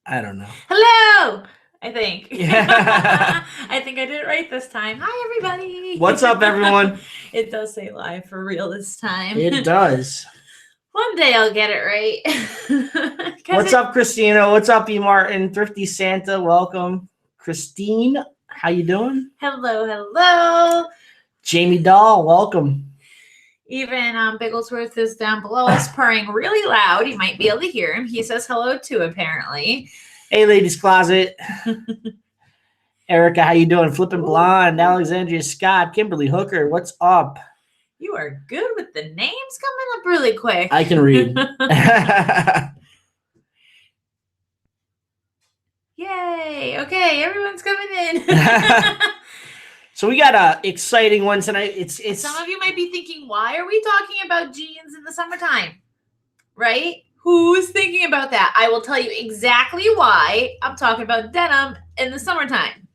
I don't know. Hello, I think. Yeah. I think I did it right this time. Hi, everybody. What's up, everyone? It does say live for real this time. It does. One day I'll get it right. What's up, Christina? What's up, E. Martin? Thrifty Santa, welcome. Christine, how you doing? Hello, hello. Jamie Dahl, welcome. Even Bigglesworth is down below us purring really loud. You might be able to hear him. He says hello too, apparently. Hey, Ladies Closet. Erica, how you doing? Flippin' Blonde, Alexandria Scott, Kimberly Hooker, what's up? You are good with the names coming up really quick. I can read. Yay. Okay, everyone's coming in. So we got a exciting one tonight. It's Some of you might be thinking, why are we talking about jeans in the summertime? Right? Who's thinking about that? I will tell you exactly why I'm talking about denim in the summertime.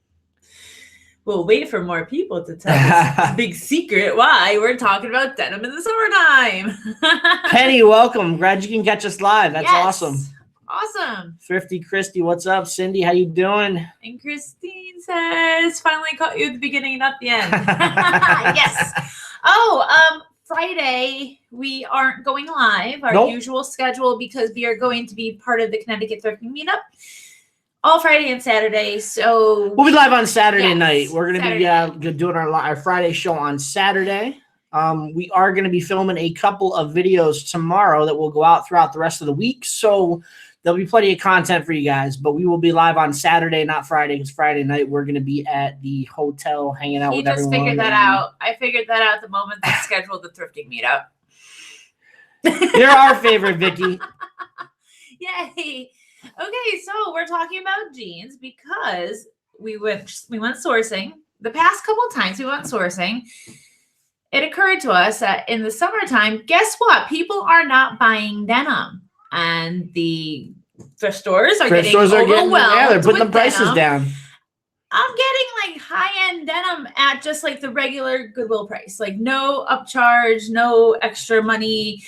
We'll wait for more people to tell this big secret why we're talking about denim in the summertime. Penny, welcome. Glad you can catch us live. That's awesome. Awesome. Thrifty Christy, what's up? Cindy, how you doing? And Christine says, finally caught you at the beginning, not the end. Yes. Oh, Friday, we aren't going live, our usual schedule, because we are going to be part of the Connecticut Thrifting Meetup all Friday and Saturday. So we'll be live on Saturday night. We're going to be doing our Friday show on Saturday. We are going to be filming a couple of videos tomorrow that will go out throughout the rest of the week. So there'll be plenty of content for you guys, but we will be live on Saturday, not Friday, because Friday night we're going to be at the hotel hanging out with everyone. You just figured that out. I figured that out the moment they scheduled the Thrifting Meetup. You're our favorite, Vicky. Yay. Okay, so we're talking about jeans because we went sourcing. The past couple of times we went sourcing, it occurred to us that in the summertime, guess what? People are not buying denim. And the thrift stores are getting overwhelmed. Yeah, they're putting the prices down. I'm getting like high-end denim at just like the regular Goodwill price. Like no upcharge, no extra money.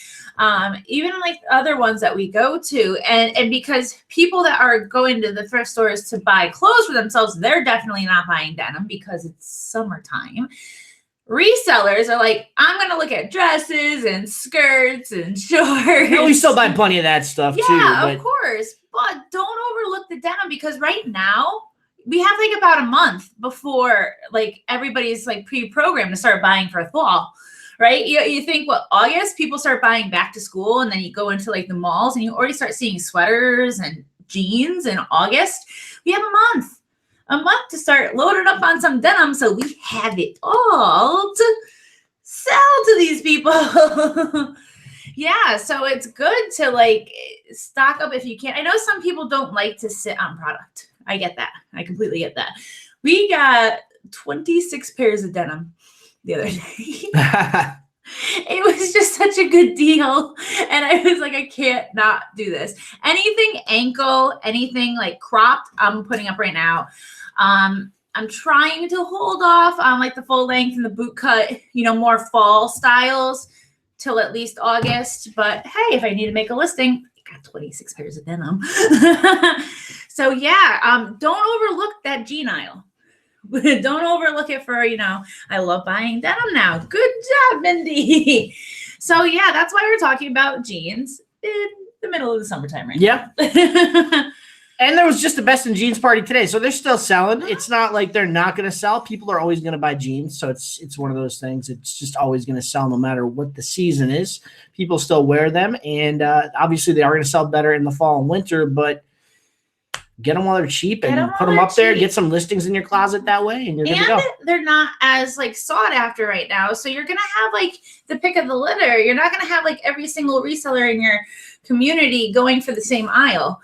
Even like other ones that we go to. And because people that are going to the thrift stores to buy clothes for themselves, they're definitely not buying denim because it's summertime. Resellers are like, I'm going to look at dresses and skirts and shorts. We still buy plenty of that stuff too. Yeah, of course. But don't overlook the denim because right now we have like about a month before like everybody's like pre-programmed to start buying for fall, right? You think, what, August, people start buying back to school, and then you go into like the malls and you already start seeing sweaters and jeans in August. We have a month to start loading up on some denim, so we have it all to sell to these people. Yeah, so it's good to like stock up if you can. I know some people don't like to sit on product. I get that. I completely get that. We got 26 pairs of denim the other day. It was just such a good deal. And I was like, I can't not do this. Anything ankle, anything like cropped, I'm putting up right now. I'm trying to hold off on like the full length and the boot cut, more fall styles till at least August. But hey, if I need to make a listing, I got 26 pairs of denim. So yeah, don't overlook that jean aisle. Don't overlook it for, I love buying denim now. Good job, Mindy. So yeah, that's why we're talking about jeans in the middle of the summertime right now. Yeah. And there was just the Best in Jeans party today. So they're still selling. It's not like they're not going to sell. People are always going to buy jeans. So it's one of those things. It's just always going to sell no matter what the season is. People still wear them. And obviously they are going to sell better in the fall and winter, but get them while they're cheap and put them up there. Get some listings in your closet that way, and you're good to go. They're not as like sought after right now. So you're gonna have like the pick of the litter. You're not gonna have like every single reseller in your community going for the same aisle,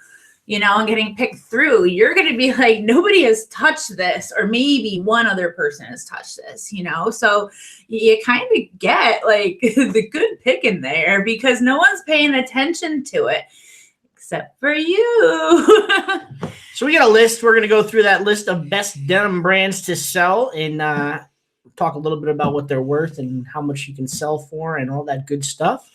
and getting picked through. You're gonna be like, nobody has touched this, or maybe one other person has touched this, So you kind of get like the good pick in there because no one's paying attention to it. Except for you. So we got a list. We're going to go through that list of best denim brands to sell and talk a little bit about what they're worth and how much you can sell for and all that good stuff.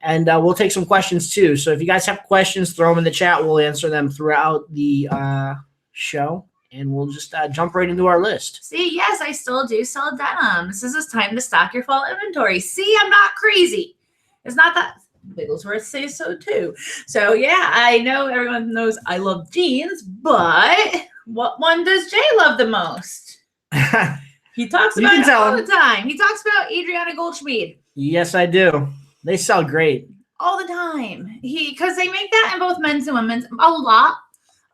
And we'll take some questions too. So if you guys have questions, throw them in the chat. We'll answer them throughout the show. And we'll just jump right into our list. See, yes, I still do sell denim. This is time to stock your fall inventory. See, I'm not crazy. It's not that Bigglesworth says so too. So yeah, I know everyone knows I love jeans, but what one does Jay love the most? He talks about it all the time. He talks about Adriana Goldschmied. Yes, I do. They sell great. All the time. Because they make that in both men's and women's. A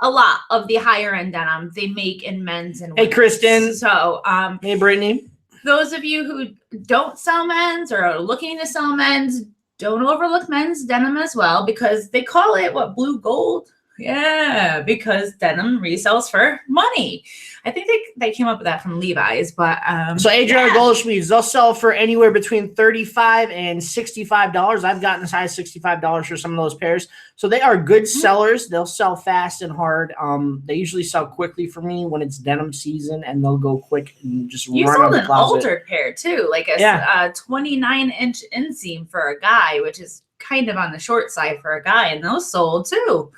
lot of the higher end denim they make in men's and women's. Hey, Kristen. So, hey, Brittany. Those of you who don't sell men's or are looking to sell men's, don't overlook men's denim as well, because they call it blue gold. Yeah, because denim resells for money. I think they came up with that from Levi's, but so Adriana Goldschmied's, they'll sell for anywhere between $35 and $65. I've gotten as high as $65 for some of those pairs. So they are good sellers. They'll sell fast and hard. They usually sell quickly for me when it's denim season, and they'll go quick and just you run out of the closet. You sold an altered pair too, like a 29-inch inseam for a guy, which is kind of on the short side for a guy, and those sold too.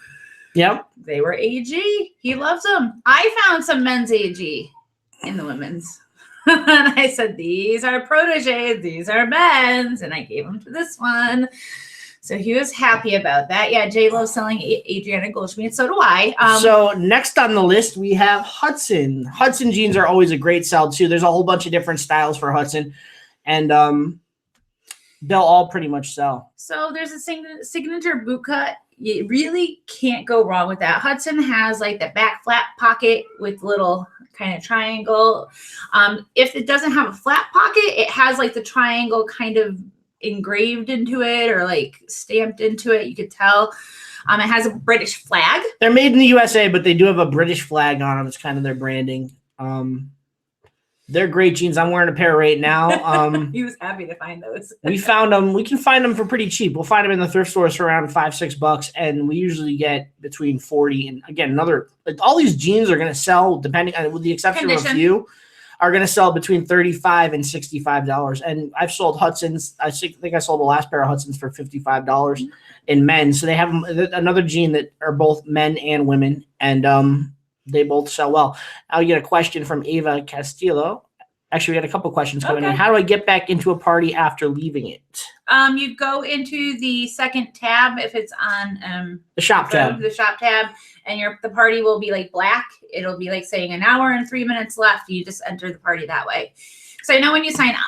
Yep. They were AG. He loves them. I found some men's AG in the women's. And I said, these are proteges. These are men's. And I gave them to this one. So he was happy about that. Yeah, Jay loves selling Adriana Goldschmied. So do I. So next on the list, we have Hudson. Hudson jeans are always a great sell too. There's a whole bunch of different styles for Hudson. And they'll all pretty much sell. So there's a signature boot cut. You really can't go wrong with that. Hudson has like the back flat pocket with little kind of triangle. If it doesn't have a flat pocket, it has like the triangle kind of engraved into it or like stamped into it. You could tell. It has a British flag. They're made in the USA, but they do have a British flag on them. It's kind of their branding. They're great jeans. I'm wearing a pair right now. He was happy to find those. We found them. We can find them for pretty cheap. We'll find them in the thrift stores for around $5-6, and we usually get between 40 and again all these jeans are going to sell depending on, with the exception of a few, are going to sell between $35 and $65. And I've sold Hudsons. I think I sold the last pair of Hudsons for $55 in men. So they have another jean that are both men and women, and they both sell well. I'll get a question from Ava Castillo. Actually, we got a couple questions coming in. How do I get back into a party after leaving it? You go into the second tab if it's on the shop tab. The shop tab, and the party will be like black. It'll be like saying an hour and 3 minutes left. You just enter the party that way. So I know when you sign up,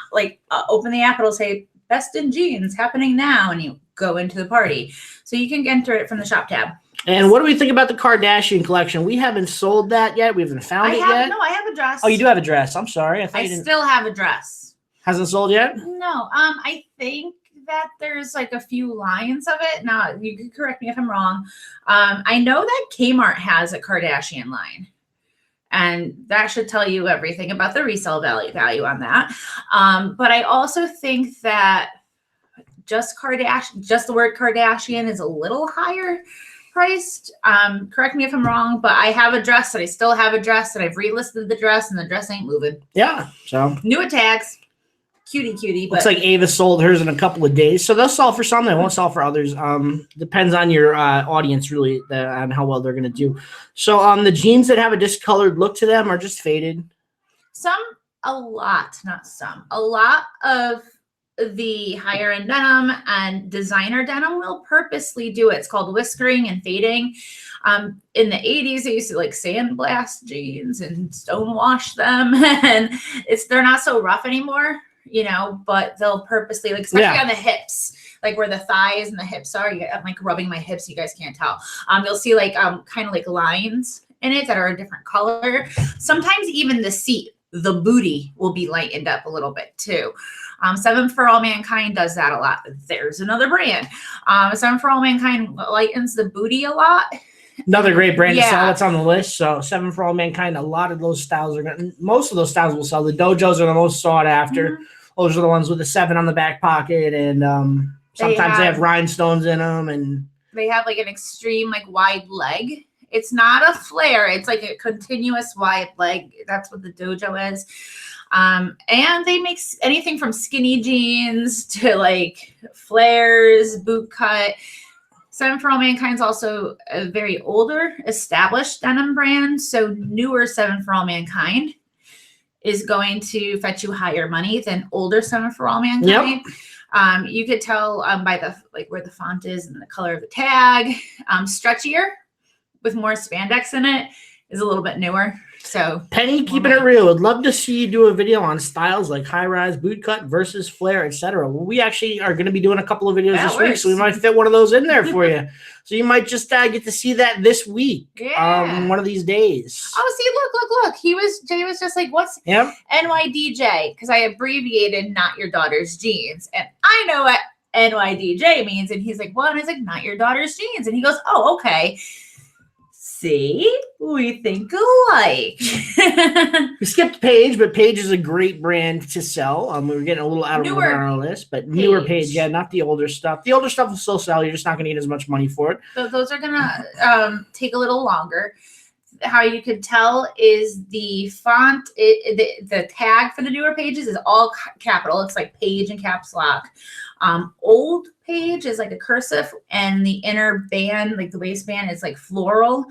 open the app, it'll say Best in Jeans happening now, and you go into the party. So you can enter it from the shop tab. And what do we think about the Kardashian collection? We haven't sold that yet. We haven't found it yet. No, I have a dress. Oh, you do have a dress. I'm sorry. I still have a dress. Hasn't sold yet? No. I think that there's like a few lines of it. Now, you can correct me if I'm wrong. I know that Kmart has a Kardashian line. And that should tell you everything about the resale value on that. But I also think that just the word Kardashian is a little higher priced. Correct me if I'm wrong, but I have a dress and I still have a dress and I've relisted the dress and the dress ain't moving. Yeah. So new tags. Cutie. Looks like Ava sold hers in a couple of days. So they'll sell for some. They won't sell for others. Depends on your audience really on how well they're going to do. So the jeans that have a discolored look to them are just faded. A lot of the higher end denim and designer denim will purposely do it. It's called whiskering and fading. In the 80s, they used to like sandblast jeans and stonewash them, and they're not so rough anymore, but they'll purposely, like, especially on the hips, like where the thighs and the hips are. I'm like rubbing my hips, you guys can't tell. You'll see like kind of like lines in it that are a different color. Sometimes even the seat, the booty will be lightened up a little bit too. 7 for All Mankind does that a lot. There's another brand. 7 for All Mankind lightens the booty a lot. Another great brand to sell that's on the list. So 7 for All Mankind, a lot of those styles most of those styles will sell. The dojos are the most sought after. Mm-hmm. Those are the ones with the 7 on the back pocket, and sometimes they have rhinestones in them, and they have like an extreme like wide leg It's not a flare. It's like a continuous wide leg. That's what the dojo is. And they make anything from skinny jeans to like flares, boot cut. Seven for All Mankind is also a very older, established denim brand. So newer Seven for All Mankind is going to fetch you higher money than older Seven for All Mankind. Yep. You could tell by the where the font is and the color of the tag. Stretchier with more spandex in it is a little bit newer. So Penny, keeping it real. Would love to see you do a video on styles like high rise, boot cut versus flare, etc. Well, we actually are going to be doing a couple of videos this week, so we might fit one of those in there for you. So you might just get to see that this week, one of these days. Oh, see, look. Jay was just like, what's NYDJ? Because I abbreviated Not Your Daughter's Jeans, and I know what NYDJ means, and he's like, what? And I was like, Not Your Daughter's Jeans, and he goes, oh, okay. See, we think alike. We skipped Paige, but Paige is a great brand to sell. We were getting a little out of our list, but newer Paige, not the older stuff. The older stuff will still sell. You're just not going to get as much money for it. So those are going to take a little longer. How you could tell is the font, the tag for the newer pages is all capital. It's like Paige and caps lock. Old Page is like a cursive, and the inner band, like the waistband, is like floral.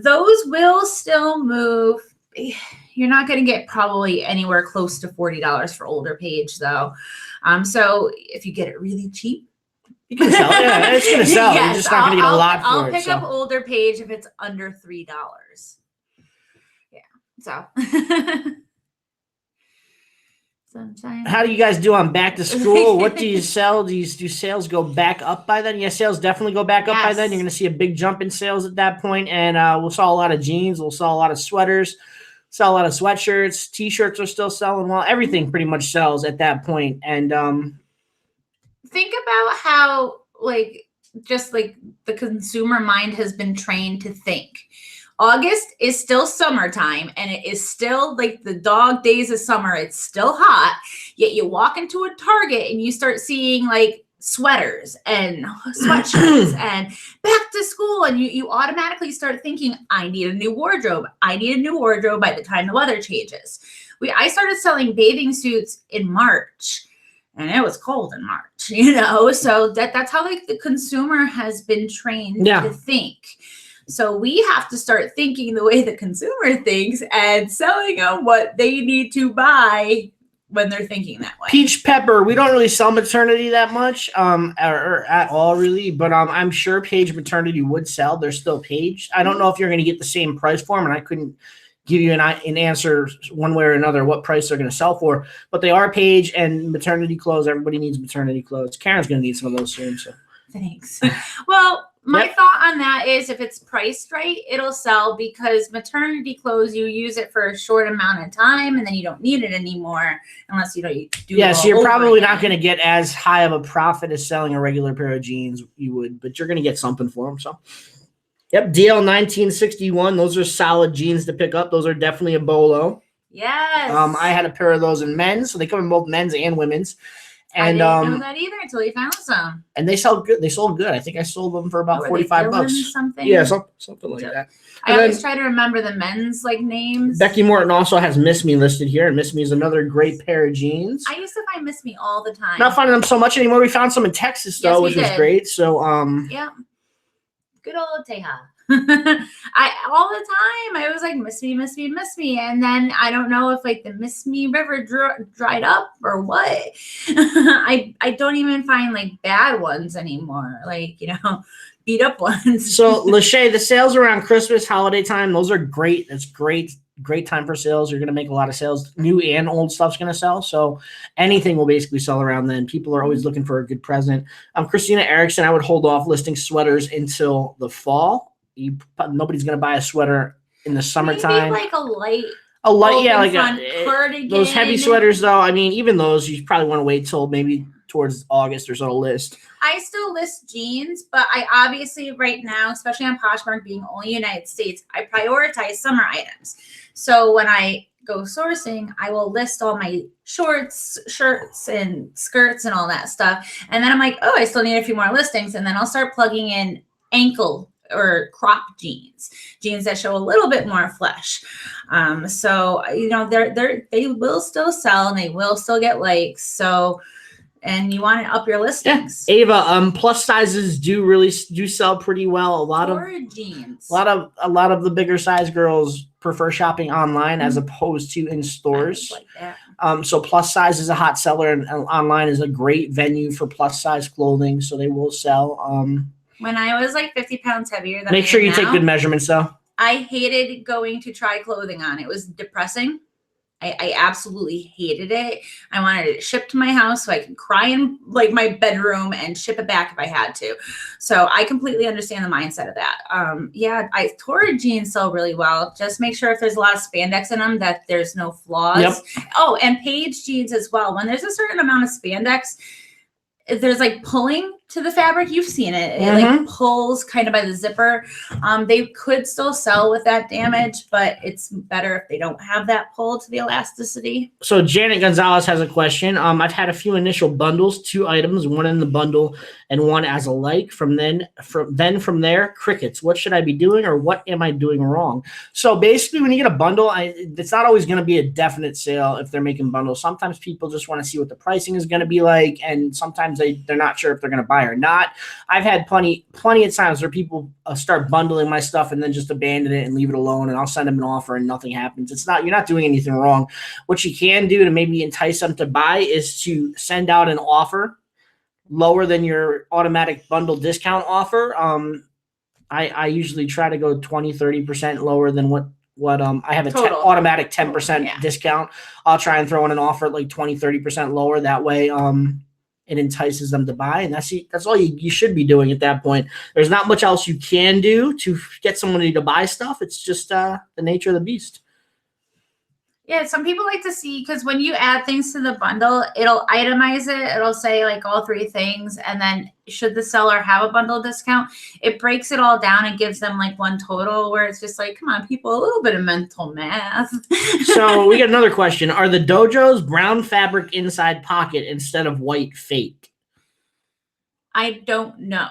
Those will still move. You're not going to get probably anywhere close to $40 for older Page, though. So if you get it really cheap, you can sell it. Yeah, it's going to sell. Yes, you're just not going to get a lot for it. I'll pick up older Page if it's under $3. Yeah. So. Sometimes. How do you guys do on back to school? What do you sell? Do sales go back up by then? Yeah, sales definitely go back up by then. You're going to see a big jump in sales at that point. And we'll sell a lot of jeans. We'll sell a lot of sweaters, sell a lot of sweatshirts. T-shirts are still selling well. Everything pretty much sells at that point. And think about how just like the consumer mind has been trained to think. August is still summertime, and it is still like the dog days of summer. It's still hot, yet you walk into a Target and you start seeing like sweaters and sweatshirts and back to school, and you automatically start thinking, I need a new wardrobe. I need a new wardrobe by the time the weather changes. I started selling bathing suits in March, and it was cold in March, so that's how like the consumer has been trained to think. So we have to start thinking the way the consumer thinks and selling them what they need to buy when they're thinking that way. Peach Pepper, we don't really sell maternity that much, or at all really, but I'm sure Paige maternity would sell. They're still Paige. I don't know if you're going to get the same price for them, and I couldn't give you an answer one way or another what price they're going to sell for, but they are Paige and maternity clothes. Everybody needs maternity clothes. Karen's going to need some of those soon. So thanks. Well, my thought on that is if it's priced right, it'll sell, because maternity clothes, you use it for a short amount of time and then you don't need it anymore unless you do it so you're probably not going to get as high of a profit as selling a regular pair of jeans you would, but you're going to get something for them. So yep, DL 1961, those are solid jeans to pick up. Those are definitely a bolo. Yes. I had a pair of those in men's, so they come in both men's and women's. And I didn't know that either until you found some. And they sell good. They sold good. I think I sold them for about $45. Something? Yeah, something like that. I always try to remember the men's names. Becky Morton also has Miss Me listed here, and Miss Me is another great pair of jeans. I used to find Miss Me all the time. Not finding them so much anymore. We found some in Texas though, which was great. So yeah, good old Teja. I all the time I was like, miss me, and then I don't know if the Miss Me River dried up or what. I don't even find bad ones anymore, beat up ones. So Lachey, the sales around Christmas, holiday time, those are great. That's great time for sales. You're going to make a lot of sales. New and old stuff's going to sell. So anything will basically sell around then. People are always looking for a good present. Christina Erickson, I would hold off listing sweaters until the fall. Nobody's gonna buy a sweater in the summertime. Maybe a light, cardigan. Those heavy sweaters, though. I mean, even those you probably want to wait till maybe towards August or so to list. I still list jeans, but I obviously right now, especially on Poshmark being only United States, I prioritize summer items. So when I go sourcing, I will list all my shorts, shirts, and skirts and all that stuff. And then I'm like, oh, I still need a few more listings, and then I'll start plugging in ankle or crop jeans that show a little bit more flesh. So, you know, they will still sell and they will still get likes. So, and you want to up your listings. Yeah. Ava, plus sizes do sell pretty well. A lot of the bigger size girls prefer shopping online as opposed to in stores. Like that. So plus size is a hot seller, and online is a great venue for plus size clothing. So they will sell. When I was like 50 pounds heavier than make sure you take good measurements though. I hated going to try clothing on. It was depressing. I absolutely hated it. I wanted it shipped to my house so I could cry in like my bedroom and ship it back if I had to. So I completely understand the mindset of that. Yeah, torrid jeans sell really well. Just make sure if there's a lot of spandex in them that there's no flaws. Yep. Oh, and page jeans as well. When there's a certain amount of spandex, there's like pulling to the fabric. You've seen it. It like pulls kind of by the zipper. They could still sell with that damage, but it's better if they don't have that pull to the elasticity. So Janet Gonzalez has a question. I've had a few initial bundles, 2 items, one in the bundle and one as a like. From there, crickets. What should I be doing, or what am I doing wrong? So basically, when you get a bundle, it's not always going to be a definite sale if they're making bundles. Sometimes people just want to see what the pricing is going to be like, and sometimes they're not sure if they're going to buy or not. I've had plenty of times where people start bundling my stuff and then just abandon it and leave it alone, and I'll send them an offer and nothing happens. You're not doing anything wrong. What you can do to maybe entice them to buy is to send out an offer lower than your automatic bundle discount offer. I usually try to go 20-30% lower than what I have automatic 10% discount. I'll try and throw in an offer at like 20-30% lower. That way it entices them to buy, and that's all you should be doing at that point. There's not much else you can do to get somebody to buy stuff. It's just the nature of the beast. Yeah, some people like to see, because when you add things to the bundle, it'll itemize it. It'll say like all 3 things, and then should the seller have a bundle discount, it breaks it all down and gives them like one total, where it's just like, come on, people, a little bit of mental math. So we got another question. Are the dojos brown fabric inside pocket instead of white fake? I don't know.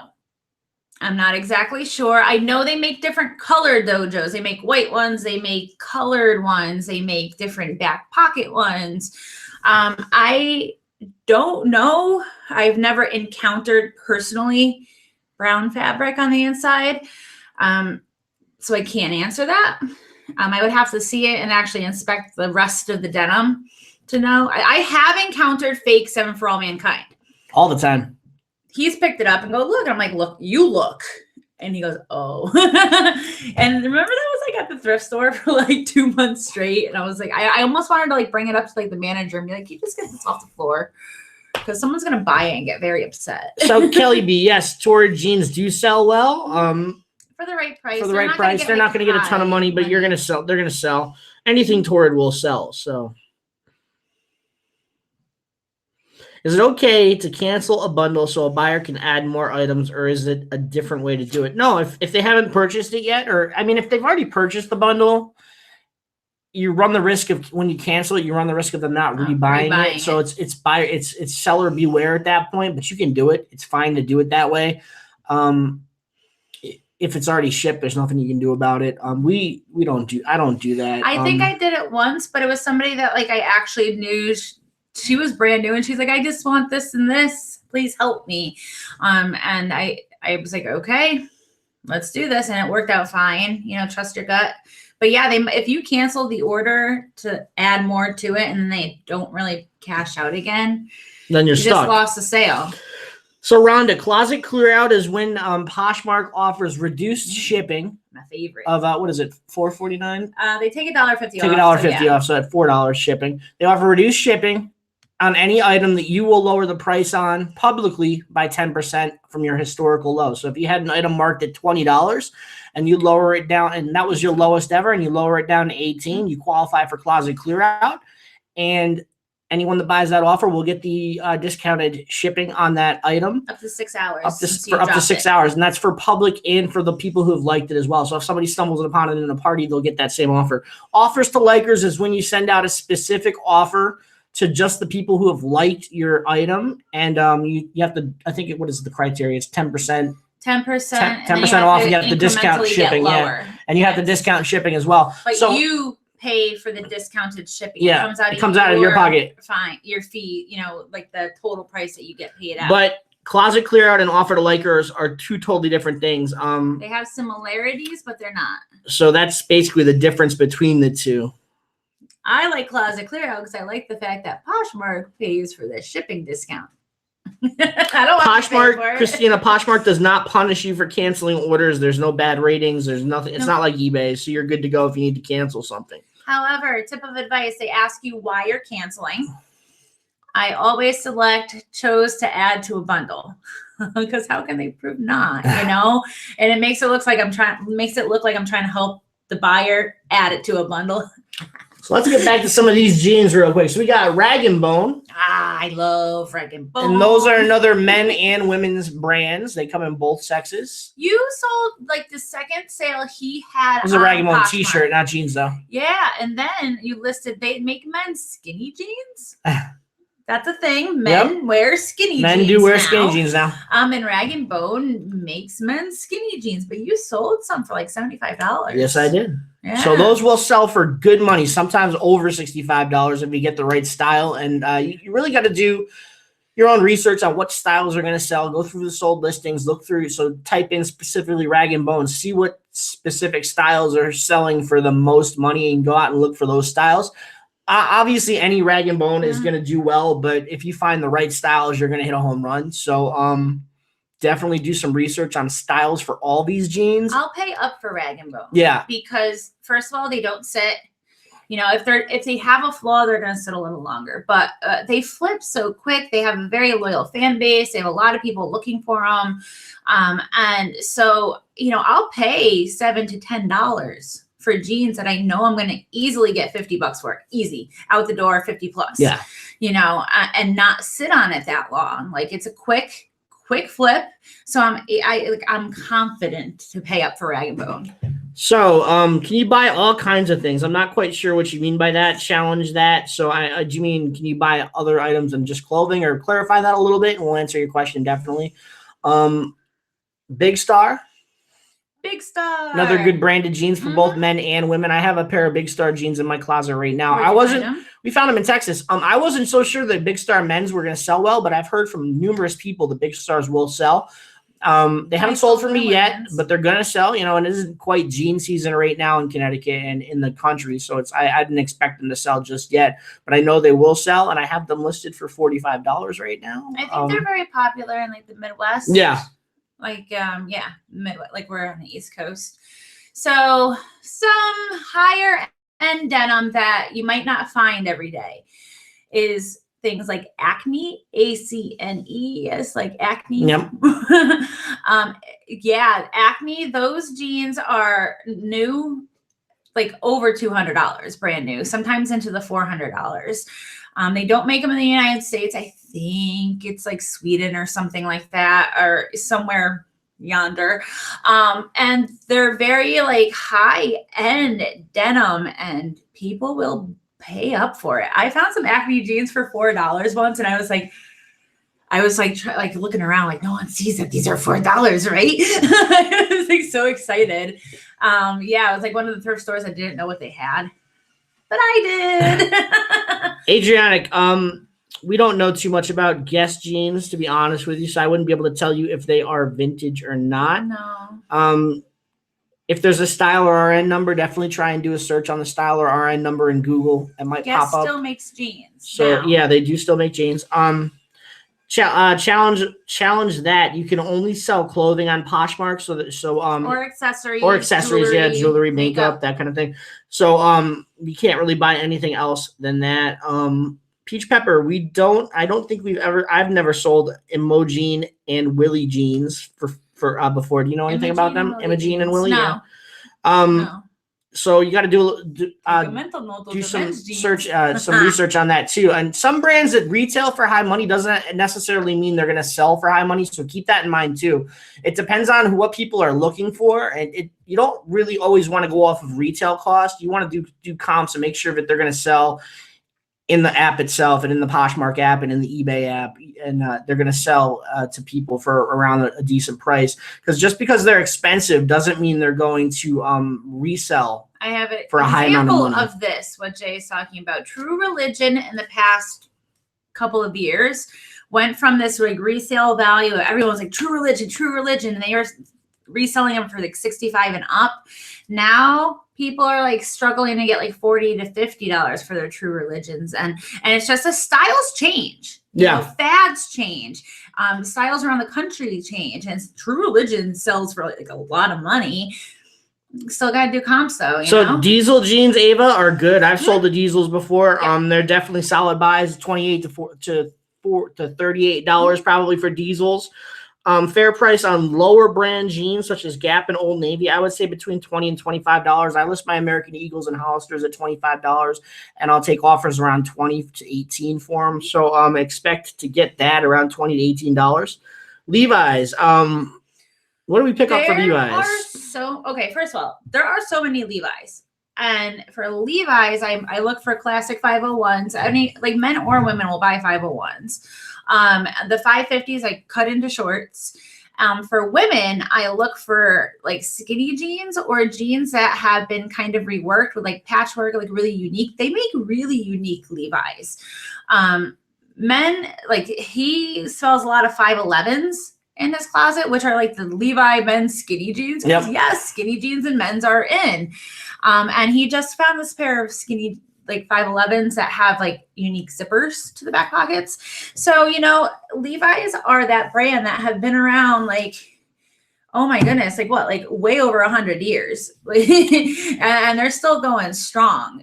I'm not exactly sure. I know they make different colored dojos. They make white ones. They make colored ones. They make different back pocket ones. I don't know. I've never encountered personally brown fabric on the inside. So I can't answer that. I would have to see it and actually inspect the rest of the denim to know. I have encountered fake 7 for All Mankind. All the time. He's picked it up and go, look. And I'm like, look, you look. And he goes, oh. And remember that was like at the thrift store for like 2 months straight. And I was like, I almost wanted to like bring it up to like the manager and be like, you just get this off the floor, because someone's going to buy it and get very upset. So Kelly B, yes, torrid jeans do sell well. For the right price. For the right price. They're not going to get a ton of money, but you're going to sell. They're going to sell. Anything torrid will sell. So is it okay to cancel a bundle so a buyer can add more items, or is it a different way to do it? No, if they haven't purchased it yet, or I mean, if they've already purchased the bundle, you run the risk of, when you cancel it, you run the risk of them not rebuying it. So it's seller beware at that point, but you can do it. It's fine to do it that way. If it's already shipped, there's nothing you can do about it. I don't do that. I think I did it once, but it was somebody that like I actually knew. She was brand new and she's like, I just want this and this, please help me. And I was like, okay, let's do this. And it worked out fine. You know, trust your gut. But yeah, if you cancel the order to add more to it and then they don't really cash out again, then you stuck. Just lost the sale. So Rhonda, closet clear out is when Poshmark offers reduced shipping. My favorite. Of what is it, $4.49? They take $1.50 off. Take $1.50 off, so at $4 shipping. They offer reduced shipping on any item that you will lower the price on publicly by 10% from your historical low. So if you had an item marked at $20 and you lower it down, and that was your lowest ever, and you lower it down to $18, you qualify for closet clear out. And anyone that buys that offer will get the discounted shipping on that item. Up to 6 hours. Up to 6 hours. And that's for public and for the people who have liked it as well. So if somebody stumbles upon it in a party, they'll get that same offer. Offers to likers is when you send out a specific offer to just the people who have liked your item. And you have to, I think what is the criteria? It's 10% 10%. 10% off. You have the discount shipping, and you have the discount shipping as well. But so you pay for the discounted shipping. Yeah, it comes out of your pocket. Fine, your fee. You know, like the total price that you get paid out. But closet clear out and offer to likers are two totally different things. They have similarities, but they're not. So that's basically the difference between the two. I like closet clear out because I like the fact that Poshmark pays for the shipping discount. I don't want Poshmark, to pay for it. Christina, Poshmark does not punish you for canceling orders. There's no bad ratings. There's nothing. It's not like eBay, so you're good to go if you need to cancel something. However, tip of advice, they ask you why you're canceling. I always chose to add to a bundle because how can they prove not, you know? And it makes it look like I'm trying to help the buyer add it to a bundle. So let's get back to some of these jeans real quick. So we got Rag & Bone. I love Rag & Bone. And those are another men and women's brands. They come in both sexes. You sold like the second sale he had. It was a Rag & Bone t-shirt, not jeans though. Yeah, and then you listed they make men's skinny jeans. That's a thing. Men wear skinny jeans. Men do wear skinny jeans now. And Rag & Bone makes men's skinny jeans, but you sold some for like $75. Yes, I did. Yeah. So those will sell for good money, sometimes over $65 if you get the right style. And you really got to do your own research on what styles are going to sell. Go through the sold listings, look through. So type in specifically Rag & Bone, see what specific styles are selling for the most money and go out and look for those styles. Obviously, any Rag & Bone is going to do well, but if you find the right styles, you're going to hit a home run. So definitely do some research on styles for all these jeans. I'll pay up for Rag & Bone. Yeah. Because first of all, they don't sit. You know, if they have a flaw, they're going to sit a little longer. But they flip so quick. They have a very loyal fan base. They have a lot of people looking for them. And so, you know, I'll pay $7 to $10 for jeans that I know I'm going to easily get $50 for. Easy. Out the door, 50 plus. Yeah. You know, and not sit on it that long. Like it's a quick flip. So I'm confident to pay up for Rag & Bone. So, can you buy all kinds of things? I'm not quite sure what you mean by that. Challenge that. So, do you mean can you buy other items than just clothing, or clarify that a little bit, and we'll answer your question definitely. Big Star. Big Star. Another good branded jeans for both men and women. I have a pair of Big Star jeans in my closet right now. We found them in Texas. I wasn't so sure that Big Star men's were going to sell well, but I've heard from numerous people that Big Stars will sell. They haven't sold for me yet, but they're going to sell, you know, and it isn't quite jean season right now in Connecticut and in the country. So I didn't expect them to sell just yet, but I know they will sell, and I have them listed for $45 right now. I think they're very popular in like the Midwest. Yeah. Like, Midwest, like we're on the East Coast. So some higher end denim that you might not find every day is things like Acne, ACNE, yes, like Acne. Yep. Acne, those jeans are new, like over $200, brand new, sometimes into the $400. They don't make them in the United States. I think it's like Sweden or something like that, or somewhere yonder. And they're very like high end denim, and people will pay up for it. I found some Acne jeans for $4 once, and I was like looking around, like no one sees that these are $4, right? I was like so excited. It was like one of the thrift stores. I didn't know what they had, but I did. Adrianic, we don't know too much about Guess jeans, to be honest with you, so I wouldn't be able to tell you if they are vintage or not. No. If there's a style or RN number, definitely try and do a search on the style or RN number in Google. It might pop up. Still makes jeans. So now. Yeah, they do still make jeans. Challenge that you can only sell clothing on Poshmark, or accessories, jewelry, makeup, that kind of thing. So you can't really buy anything else than that. Peach Pepper, I've never sold Imogene and Willie jeans for before. Do you know anything about them? Imogene and Willie? No. Yeah. No. So you got to do some research on that too. And some brands that retail for high money doesn't necessarily mean they're going to sell for high money. So keep that in mind too. It depends on what people are looking for, and you don't really always want to go off of retail cost. You want to do comps and make sure that they're going to sell in the app itself and in the Poshmark app and in the eBay app, and they're going to sell to people for around a decent price. Because just because they're expensive doesn't mean they're going to resell. I have an for a high amount of example money. of this, what Jay is talking about. True Religion in the past couple of years went from this like resale value. Everyone was like, True Religion. And they were reselling them for like 65 and up. Now people are like struggling to get like $40 to $50 for their True Religions. And it's just a styles change. You know, fads change. Styles around the country change. And True Religion sells for like a lot of money. Still got to do comps though. You know? Diesel jeans, Ava, are good. I've sold the diesels before. They're definitely solid buys, $28 to $38 probably for diesels. Fair price on lower brand jeans such as Gap and Old Navy. I would say between $20 and $25. I list my American Eagles and Hollisters at $25, and I'll take offers around $20 to $18 for them. So expect to get that around $20 to $18. Levi's. What do we pick up for Levi's? First of all, there are so many Levi's. And for Levi's, I look for classic 501s. Any like men or women will buy 501s. The 550s I cut into shorts. For women, I look for like skinny jeans or jeans that have been kind of reworked with like patchwork, like really unique. They make really unique Levi's. Men, like he sells a lot of 511s in his closet, which are like the Levi men's skinny jeans. Yep. Yes, skinny jeans and men's are in. And he just found this pair of skinny like 511s that have like unique zippers to the back pockets. So, you know, Levi's are that brand that have been around like, oh my goodness, like what, like way over 100 years. And they're still going strong.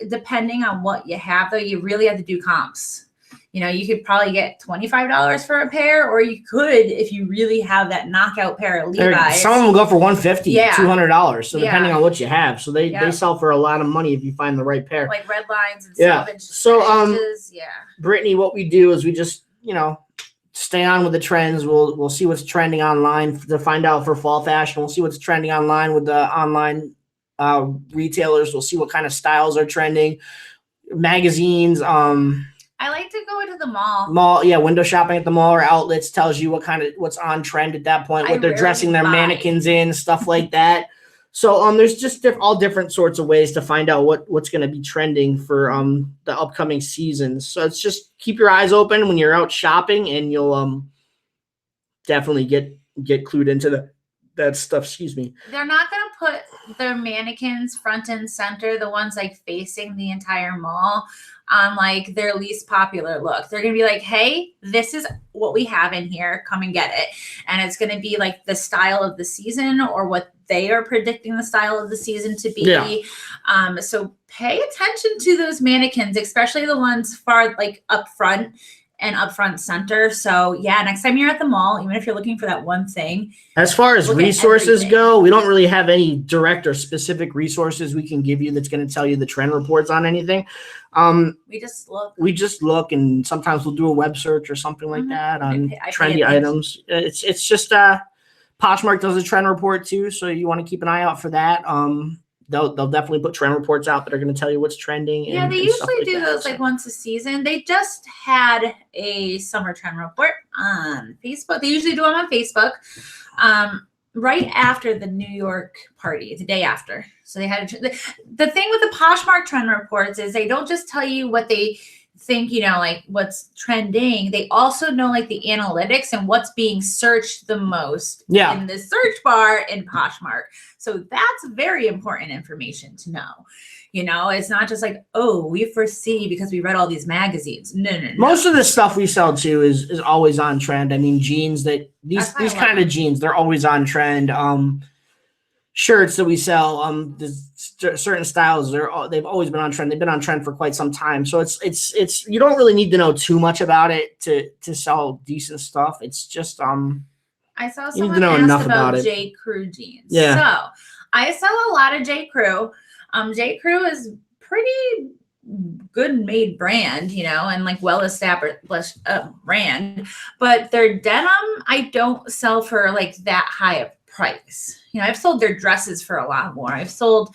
Depending on what you have though, you really have to do comps. You know, you could probably get $25 for a pair, or you could, if you really have that knockout pair of Levi's. Some of them go for $150, $200. So depending on what you have. So they sell for a lot of money if you find the right pair. Like red lines and salvage. So, Brittany, what we do is we just, you know, stay on with the trends. We'll see what's trending online to find out for fall fashion. We'll see what's trending online with the online retailers. We'll see what kind of styles are trending. Magazines, I like to go into the mall. Window shopping at the mall or outlets tells you what's on trend at that point, what they're dressing their mannequins in, stuff like that. So there's just all different sorts of ways to find out what's going to be trending for the upcoming seasons. So it's just keep your eyes open when you're out shopping, and you'll definitely get clued into that stuff. Excuse me. They're not going to put their mannequins front and center, the ones like facing the entire mall, on like their least popular look. They're going to be like, hey, this is what we have in here. Come and get it. And it's going to be like the style of the season, or what they are predicting the style of the season to be. Yeah. So pay attention to those mannequins, especially the ones far like up front and up front center. So next time you're at the mall, even if you're looking for that one thing. As far as resources go, we don't really have any direct or specific resources we can give you that's going to tell you the trend reports on anything. We just look, and sometimes we'll do a web search or something like that on trendy items. It's just Poshmark does a trend report too, so you want to keep an eye out for that. They'll definitely put trend reports out that are going to tell you what's trending. Yeah, they usually do those like once a season. They just had a summer trend report on Facebook. They usually do them on Facebook right after the New York party, the day after. So they had the thing with the Poshmark trend reports is they don't just tell you what they think, you know, like what's trending. They also know like the analytics and what's being searched the most in the search bar in Poshmark. So that's very important information to know. You know, it's not just like, oh, we foresee because we read all these magazines. No. Most of the stuff we sell too is always on trend. I mean, jeans these kind of jeans, they're always on trend. Shirts that we sell, certain styles, they've always been on trend. They've been on trend for quite some time. So it's you don't really need to know too much about it to sell decent stuff. It's just I saw someone ask about J. Crew jeans. Yeah. So I sell a lot of J. Crew. J. Crew is pretty good made brand, you know, and like well-established brand, but their denim, I don't sell for like that high of price. You know, I've sold their dresses for a lot more. I've sold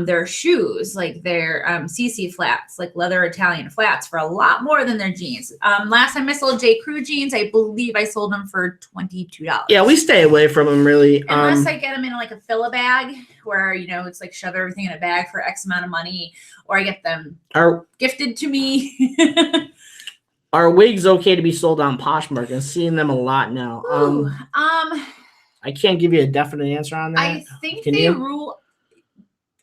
their shoes, like their CC flats, like leather Italian flats, for a lot more than their jeans. Last time I sold J. Crew jeans, I believe I sold them for $22. Yeah, we stay away from them really. Unless I get them in like a fill-a bag where, you know, it's like shove everything in a bag for X amount of money, or I get them gifted to me. Are wigs okay to be sold on Poshmark? I'm seeing them a lot now. Ooh, I can't give you a definite answer on that. I think rule.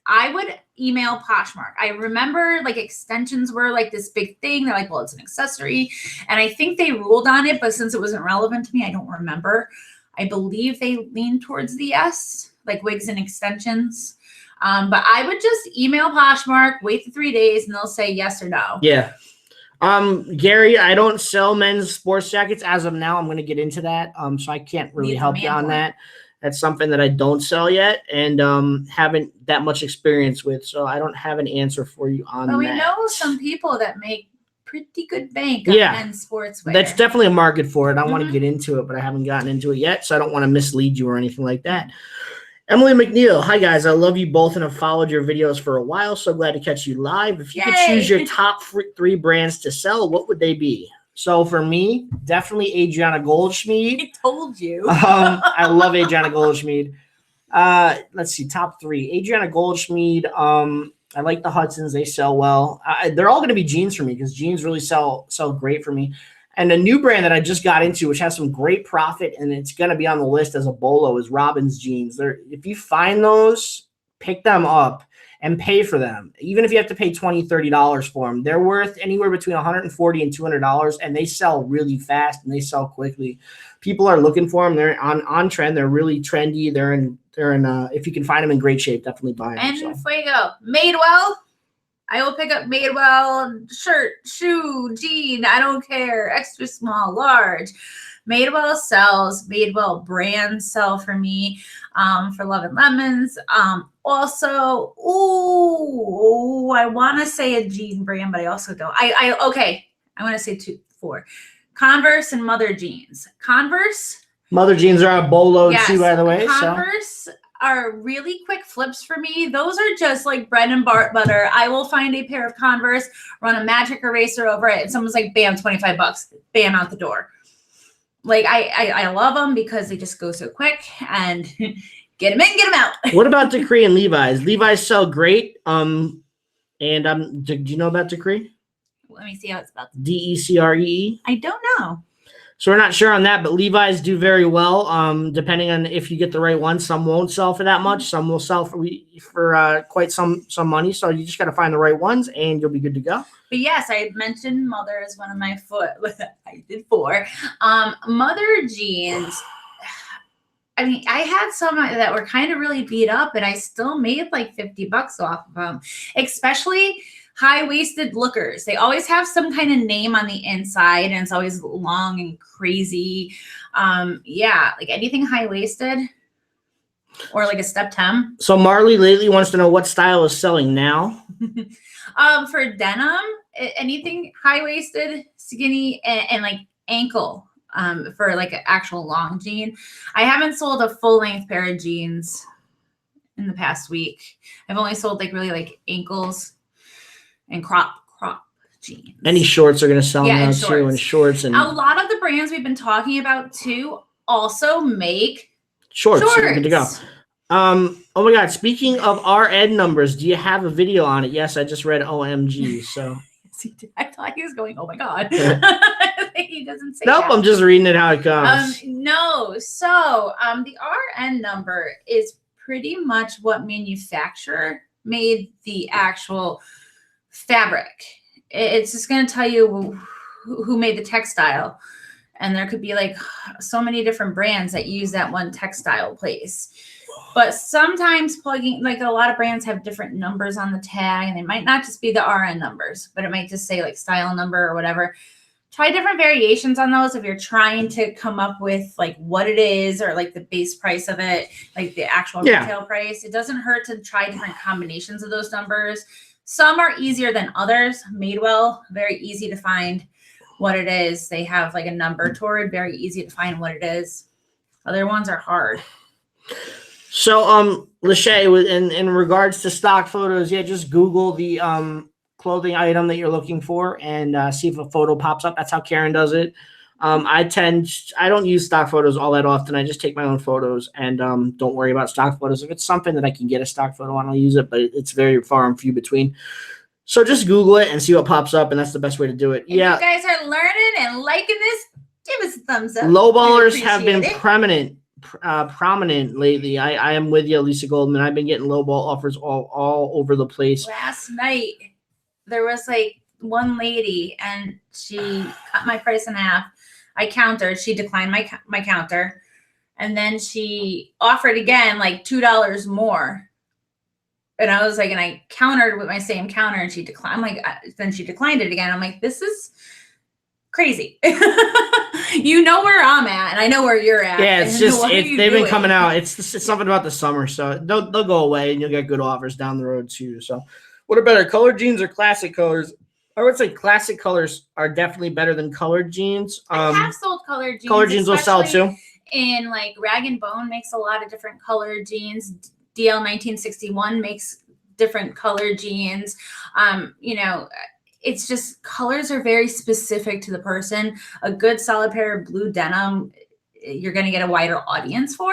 I would email Poshmark. I remember like extensions were like this big thing. They're like, well, it's an accessory. And I think they ruled on it, but since it wasn't relevant to me, I don't remember. I believe they lean towards the yes, like wigs and extensions. But I would just email Poshmark, wait the 3 days, and they'll say yes or no. Yeah. Gary, I don't sell men's sports jackets as of now. I'm going to get into that. So I can't really help you on that. That's something that I don't sell yet and haven't that much experience with. So I don't have an answer for you on that. But we know some people that make pretty good bank on men's sportswear. That's definitely a market for it. I want to get into it, but I haven't gotten into it yet. So I don't want to mislead you or anything like that. Emily McNeil, hi guys. I love you both and have followed your videos for a while. So glad to catch you live. If you could choose your top 3 brands to sell, what would they be? So for me, definitely Adriana Goldschmied. I told you. I love Adriana Goldschmied. Let's see, top 3. Adriana Goldschmied. I like the Hudsons. They sell well. They're all going to be jeans for me because jeans really sell great for me. And a new brand that I just got into, which has some great profit, and it's going to be on the list as a bolo, is Robbins jeans. If you find those, pick them up and pay for them. Even if you have to pay $20, $30 for them, they're worth anywhere between $140 and $200, and they sell really fast and they sell quickly. People are looking for them. They're on trend. They're really trendy. They're in. If you can find them in great shape, definitely buy them. And Fuego, Madewell. I will pick up Madewell shirt, shoe, jean. I don't care. Extra small, large. Madewell sells. Madewell brands sell for me. For Love and Lemons. Also, I want to say a jean brand, but I also don't. Okay. I want to say 4. Converse and Mother Jeans. Converse. Mother Jeans are a bolo too, by the way. Converse are really quick flips for me. Those are just like bread and butter. I will find a pair of Converse, run a magic eraser over it, and someone's like, bam, $25. Bam, out the door. Like I love them because they just go so quick and get them in, get them out. What about Decree and Levi's? Levi's sell great. And do you know about Decree? Let me see how it's spelled. DECREE. I don't know. So we're not sure on that, but Levi's do very well. Depending on if you get the right one, some won't sell for that much. Some will sell for quite some money. So you just got to find the right ones, and you'll be good to go. But yes, I mentioned Mother as one of my I did 4. Mother jeans. I mean, I had some that were kind of really beat up, and I still made like $50 off of them, especially high-waisted lookers. They always have some kind of name on the inside, and it's always long and crazy. Like anything high-waisted or like a step 10. So Marley lately wants to know what style is selling now. For denim, anything high-waisted, skinny, and like ankle. For like an actual long jean. I haven't sold a full-length pair of jeans in the past week. I've only sold like really like ankles and crop jeans. Any shorts are going to sell now too, and shorts. And a lot of the brands we've been talking about too also make shorts. So you're good to go. Oh my God! Speaking of RN numbers, do you have a video on it? Yes, I just read OMG. So I thought he was going, oh my God. He doesn't say nope, that. I'm just reading it how it comes. No. So the RN number is pretty much what manufacturer made the actual fabric. It's just going to tell you who made the textile. And there could be like so many different brands that use that one textile place. But sometimes like a lot of brands have different numbers on the tag, and they might not just be the RN numbers, but it might just say like style number or whatever. Try different variations on those if you're trying to come up with like what it is or like the base price of it, like the actual retail price. It doesn't hurt to try different combinations of those numbers. Some are easier than others. Madewell, very easy to find what it is. They have like a number toward, very easy to find what it is. Other ones are hard. So, Lachey, in regards to stock photos, yeah, just Google the clothing item that you're looking for and see if a photo pops up. That's how Karen does it. I don't use stock photos all that often. I just take my own photos and don't worry about stock photos. If it's something that I can get a stock photo on, I'll use it, but it's very far and few between. So just Google it and see what pops up, and that's the best way to do it. If you guys are learning and liking this, give us a thumbs up. Lowballers have been prominent lately. I am with you, Lisa Goldman. I've been getting lowball offers all over the place. Last night, there was like one lady, and she cut my price in half. I countered. She declined my counter, and then she offered again like $2 more. And I was like, and I countered with my same counter, and she declined. I'm like, then she declined it again. I'm like, this is crazy. You know where I'm at, and I know where you're at. Yeah, it's just they've been coming out. It's something about the summer, so they'll go away, and you'll get good offers down the road too. So, what are better, colored jeans or classic colors? I would say classic colors are definitely better than colored jeans. I have sold colored jeans. Colored jeans will sell too. And like Rag & Bone makes a lot of different colored jeans. DL 1961 makes different colored jeans. You know, it's just colors are very specific to the person. A good solid pair of blue denim, you're going to get a wider audience for.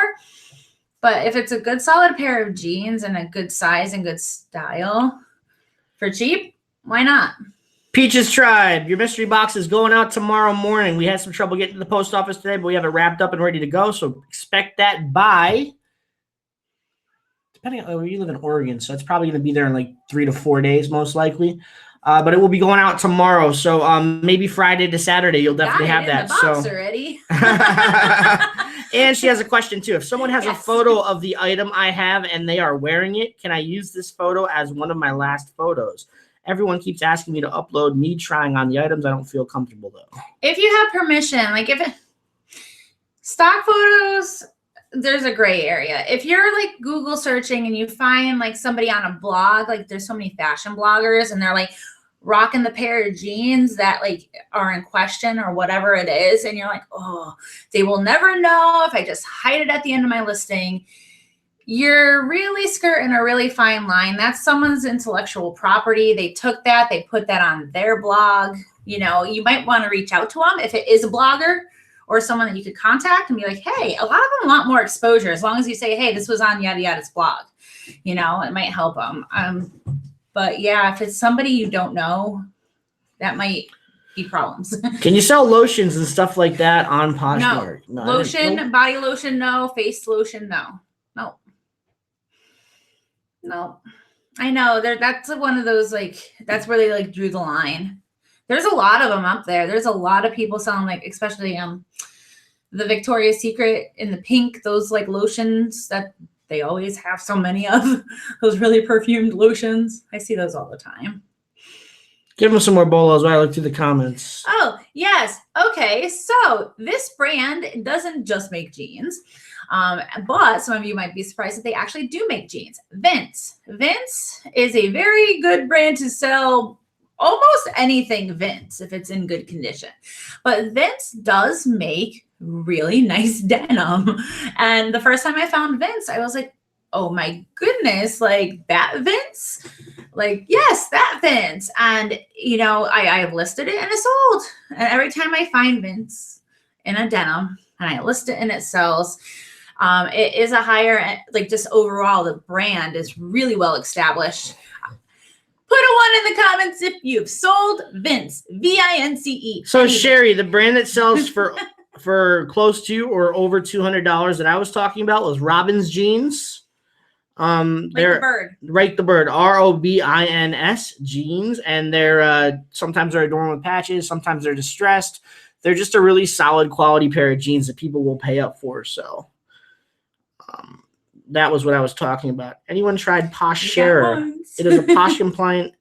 But if it's a good solid pair of jeans and a good size and good style for cheap, why not? Peaches Tribe, your mystery box is going out tomorrow morning. We had some trouble getting to the post office today, but we have it wrapped up and ready to go. So expect that by, depending on where you live in Oregon, so it's probably going to be there in like 3 to 4 days, most likely. But it will be going out tomorrow. So maybe Friday to Saturday, you'll definitely have that. The box already. And she has a question too. If someone has a photo of the item I have and they are wearing it, can I use this photo as one of my last photos? Everyone keeps asking me to upload me trying on the items. I don't feel comfortable though. If you have permission, like stock photos, there's a gray area. If you're like Google searching and you find like somebody on a blog, like there's so many fashion bloggers and they're like rocking the pair of jeans that like are in question or whatever it is. And you're like, oh, they will never know if I just hide it at the end of my listing. You're really skirting a really fine line. That's someone's intellectual property. They took that, they put that on their blog. You know, you might want to reach out to them if it is a blogger or someone that you could contact and be like, hey, a lot of them want more exposure. As long as you say, hey, this was on yada yada's blog, you know, it might help them. But yeah, if it's somebody you don't know, that might be problems. Can you sell lotions and stuff like that on Poshmark? No. Lotion, body lotion, no. Face lotion, no. No, I know that's one of those, like, that's where they like drew the line. There's a lot of them up there. There's a lot of people selling, like, especially the Victoria's Secret in the pink, those like lotions that they always have so many of, those really perfumed lotions. I see those all the time. Give them some more bolos while I look through the comments. Oh, yes. Okay, so this brand doesn't just make jeans. But some of you might be surprised that they actually do make jeans. Vince is a very good brand to sell almost anything Vince if it's in good condition. But Vince does make really nice denim. And the first time I found Vince, I was like, oh my goodness, like that Vince? Like, yes, that Vince. And, you know, I have listed it and it's sold. And every time I find Vince in a denim and I list it and it sells, it is a higher, like, just overall, the brand is really well established. Put a 1 in the comments if you've sold Vince, V-I-N-C-E. So Sherry, the brand that sells for close to or over $200 that I was talking about was Robin's Jeans. Rake the Bird, R-O-B-I-N-S jeans, and they're sometimes they're adorned with patches, sometimes they're distressed. They're just a really solid quality pair of jeans that people will pay up for. So that was what I was talking about. Anyone tried Posh Sharer? It is a Posh compliant.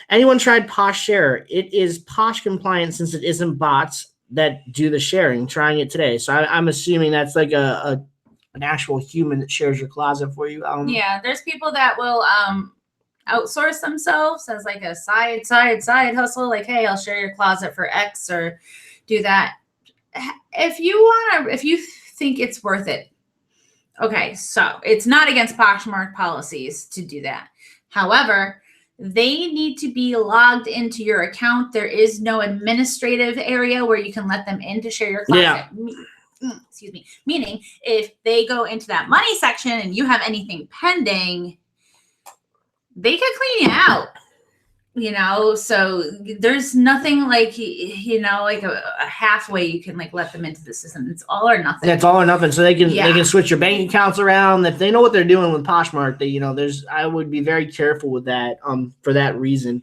Anyone tried Posh Sharer? It is Posh compliant since it isn't bots that do the sharing. Trying it today, so I'm assuming that's like an actual human that shares your closet for you. Yeah, there's people that will outsource themselves as like a side hustle. Like, hey, I'll share your closet for X or do that. If you think it's worth it, Okay, so it's not against Poshmark policies to do that. However, they need to be logged into your account. There is no administrative area where you can let them in to share your closet. Yeah. Excuse me. Meaning, if they go into that money section and you have anything pending, they could clean you out. You know, so there's nothing like, you know, like a halfway you can like let them into the system. It's all or nothing. That's all or nothing. So they can switch your bank accounts around. If they know what they're doing with Poshmark, they, you know, I would be very careful with that for that reason.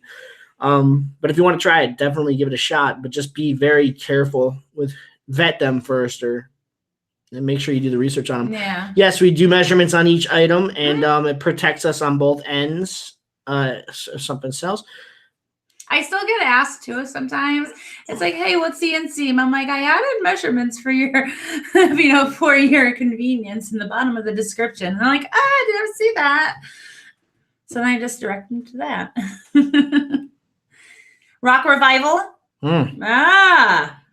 But if you want to try it, definitely give it a shot. But just be very careful vet them first, and make sure you do the research on them. Yeah. Yes, we do measurements on each item, and it protects us on both ends. If something sells. I still get asked too sometimes. It's like, hey, what's the inseam? I'm like, I added measurements for your, you know, for your convenience in the bottom of the description. And they're like, I didn't see that. So then I just direct them to that. Rock Revival.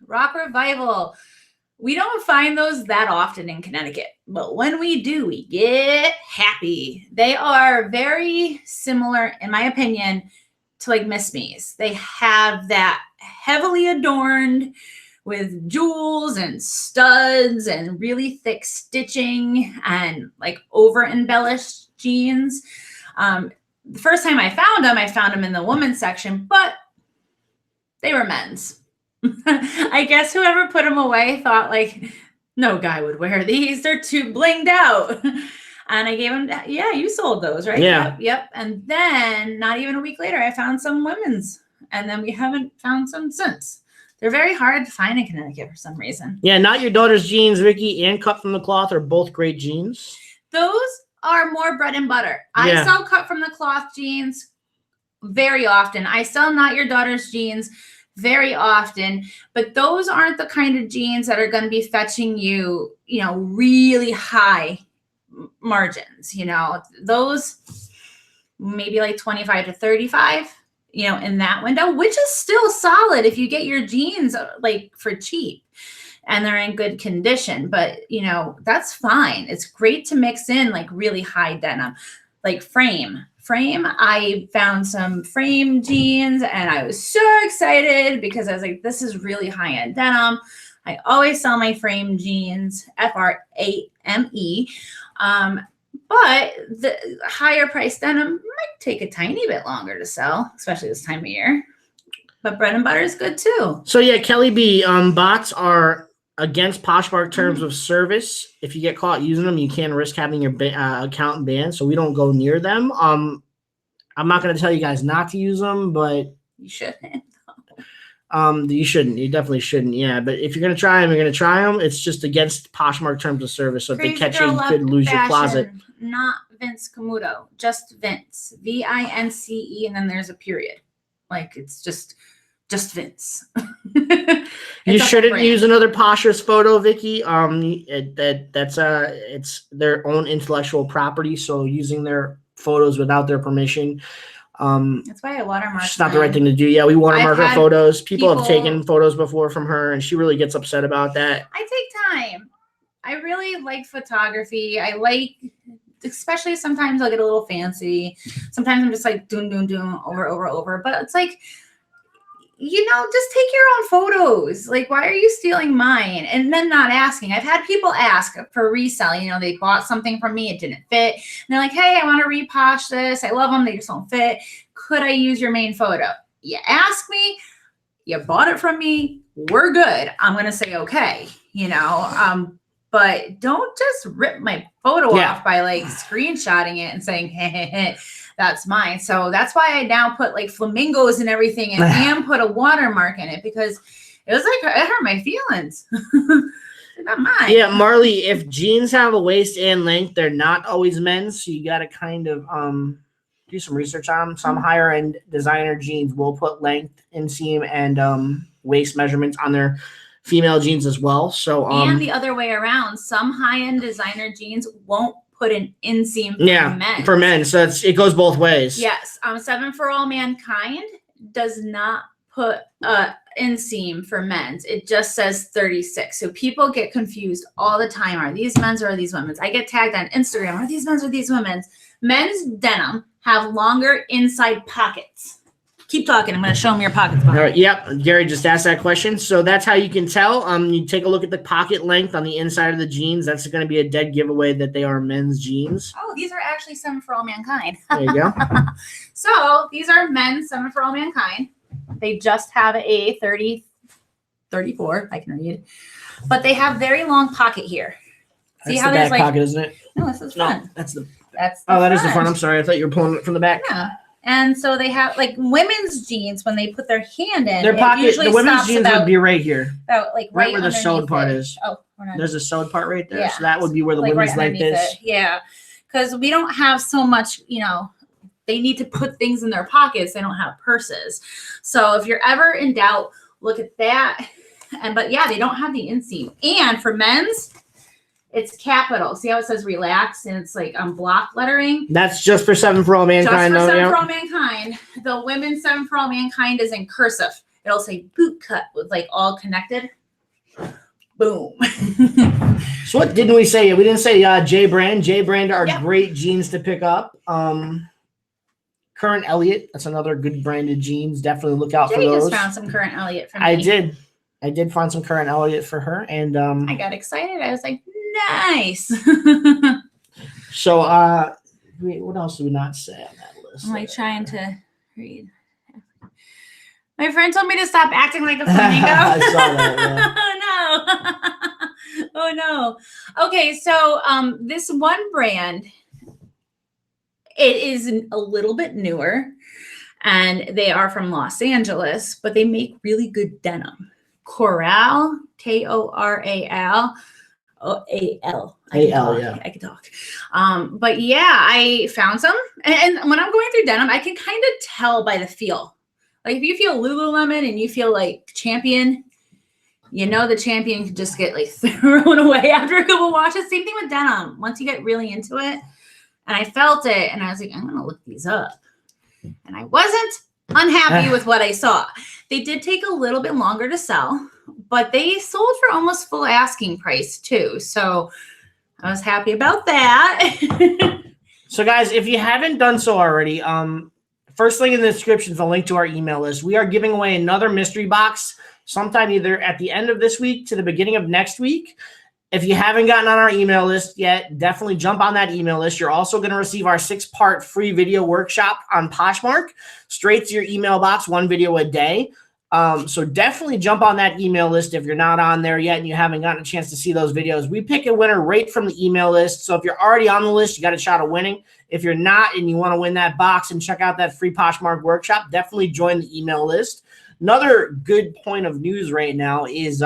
Rock Revival. We don't find those that often in Connecticut, but when we do, we get happy. They are very similar, in my opinion, to like Miss Me's. They have that heavily adorned with jewels and studs and really thick stitching and like over embellished jeans. The first time I found them in the women's section, but they were men's. I guess whoever put them away thought like, no guy would wear these. They're too blinged out. And I gave them, yeah, you sold those, right? Yeah. Yep. And then not even a week later, I found some women's. And then we haven't found some since. They're very hard to find in Connecticut for some reason. Yeah, Not Your Daughter's Jeans, Vicky, and Cut from the Cloth are both great jeans. Those are more bread and butter. Yeah. I sell Cut from the Cloth jeans very often. I sell Not Your Daughter's Jeans very often, but those aren't the kind of jeans that are going to be fetching you, you know, really high margins. You know, those maybe like 25 to 35, you know, in that window, which is still solid if you get your jeans like for cheap and they're in good condition. But, you know, that's fine. It's great to mix in like really high denim, like frame. I found some frame jeans and I was so excited because I was like, this is really high-end denim. I always sell my frame jeans, FRAME. But the higher price denim might take a tiny bit longer to sell, especially this time of year. But bread and butter is good too. So yeah, Kelly B, bots are against Poshmark terms of service. If you get caught using them, you can risk having your account banned. So we don't go near them. I'm not going to tell you guys not to use them, but you shouldn't. You shouldn't. You definitely shouldn't. Yeah, but if you're going to try them, you're going to try them. It's just against Poshmark terms of service. So Crazy if they catch you, you could lose your closet. Not Vince Camuto, just Vince, VINCE, and then there's a period. Like it's just Vince. You shouldn't use another Poshers photo, Vicky. It's their own intellectual property. So using their photos without their permission, that's why I watermark. It's not the right thing to do. Yeah, we watermark her photos. People have taken photos before from her, and she really gets upset about that. I take time. I really like photography. I like, especially sometimes I'll get a little fancy. Sometimes I'm just like doing over. But it's like, you know, just take your own photos. Like, why are you stealing mine? And then not asking. I've had people ask for resell. You know, they bought something from me. It didn't fit. And they're like, hey, I want to reposh this. I love them. They just don't fit. Could I use your main photo? You ask me. You bought it from me. We're good. I'm going to say, okay, you know, but don't just rip my photo off by like screenshotting it and saying, hey, that's mine. So that's why I now put like flamingos and everything and put a watermark in it because it was like, it hurt my feelings. Not mine. Yeah, Marley, if jeans have a waist and length, they're not always men's. So you got to kind of do some research on them. Some higher end designer jeans will put length, inseam, and waist measurements on their female jeans as well. So and the other way around, some high-end designer jeans won't put an inseam for men. So it goes both ways. Yes. 7 for All Mankind does not put inseam for men's. It just says 36. So people get confused all the time. Are these men's or are these women's? I get tagged on Instagram. Are these men's or these women's? Men's denim have longer inside pockets. Keep talking. I'm going to show them your pockets. All right. Yep. Gary just asked that question. So that's how you can tell. You take a look at the pocket length on the inside of the jeans. That's going to be a dead giveaway that they are men's jeans. Oh, these are actually 7 for All Mankind. There you go. So these are men's 7 for All Mankind. They just have a 30, 34. I can read. But they have very long pocket here. See That's how the there's back like pocket, isn't it? No, this is front. No, that's the. That's Oh, that is the front. front. I'm sorry. I thought you were pulling it from the back. Yeah. And so they have like women's jeans when they put their hand in. Their pocket, usually the women's stops jeans about, would be right here. about like Right where the underneath sewed part it. is. Oh, we're not. There's a sewed part right there. Yeah. So that would be where the like women's right like underneath this. it. Yeah. Because we don't have so much, you know, they need to put things in their pockets. They don't have purses. So if you're ever in doubt, look at that. But yeah, they don't have the inseam. And for men's, it's capital. See how it says relax and it's like block lettering? That's just for 7 for All Mankind. Just for 7 yeah. for All Mankind. The women's 7 for All Mankind is in cursive. It'll say boot cut with like all connected. Boom. So what didn't we say? We didn't say J Brand. J Brand are Yep. great jeans to pick up. Current Elliott, that's another good branded jeans. Definitely look out for Jay those. just found some Current Elliott for me. I did find some Current Elliott for her, and I got excited. I was like, nice. so what else did we not say on that list? I'm like trying to read. My friend told me to stop acting like a flamingo. I saw that, yeah. Oh no. Oh no. Okay, so this one brand, it is a little bit newer and they are from Los Angeles, but they make really good denim. Coral, Koral. A-L. A-L, I can talk. But yeah, I found some. And when I'm going through denim, I can kind of tell by the feel. Like if you feel Lululemon and you feel like Champion, you know the Champion can just get like thrown away after a couple washes. Same thing with denim. Once you get really into it, and I felt it, and I was like, I'm gonna look these up. And I wasn't unhappy with what I saw. They did take a little bit longer to sell, but they sold for almost full asking price too. So I was happy about that. So guys, if you haven't done so already, first link in the description is a link to our email list. We are giving away another mystery box sometime either at the end of this week to the beginning of next week. If you haven't gotten on our email list yet, definitely jump on that email list. You're also going to receive our 6-part free video workshop on Poshmark straight to your email box, 1 video a day. So definitely jump on that email list if you're not on there yet and you haven't gotten a chance to see those videos. We pick a winner right from the email list. So if you're already on the list, you got a shot of winning. If you're not and you want to win that box and check out that free Poshmark workshop, definitely join the email list. Another good point of news right now is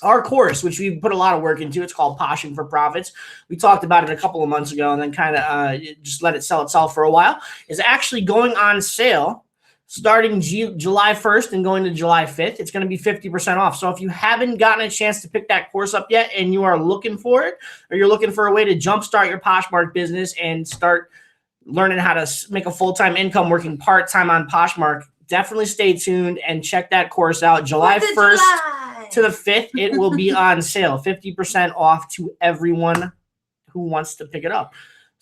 our course, which we put a lot of work into. It's called Poshing for Profits. We talked about it a couple of months ago and then kind of just let it sell itself for a while. Is actually going on sale starting July 1st and going to July 5th. It's going to be 50% off. So if you haven't gotten a chance to pick that course up yet and you are looking for it, or you're looking for a way to jumpstart your Poshmark business and start learning how to make a full-time income working part-time on Poshmark, definitely stay tuned and check that course out. July 1st to the 5th, it will be on sale. 50% off to everyone who wants to pick it up.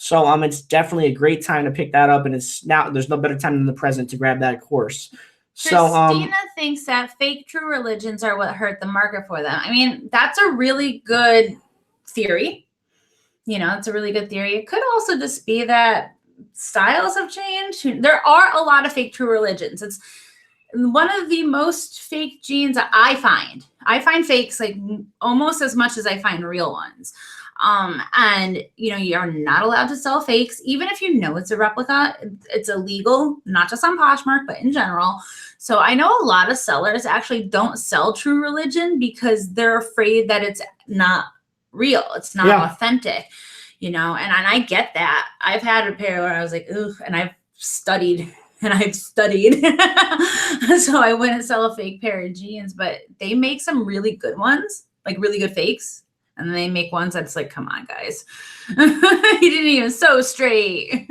So it's definitely a great time to pick that up, and it's now there's no better time than the present to grab that course. So Christina thinks that fake true religions are what hurt the market for them. I mean, that's a really good theory. You know, it's a really good theory. It could also just be that styles have changed. There are a lot of fake true religions. It's one of the most fake jeans that I find. I find fakes like almost as much as I find real ones. And you know, you're not allowed to sell fakes, even if you know it's a replica. It's illegal, not just on Poshmark, but in general. So I know a lot of sellers actually don't sell true religion because they're afraid that it's not real. It's not authentic, you know, and I get that. I've had a pair where I was like, ooh, and I've studied. So I wouldn't sell a fake pair of jeans, but they make some really good ones, like really good fakes. And then they make ones that's like, come on, guys. You didn't even sew straight.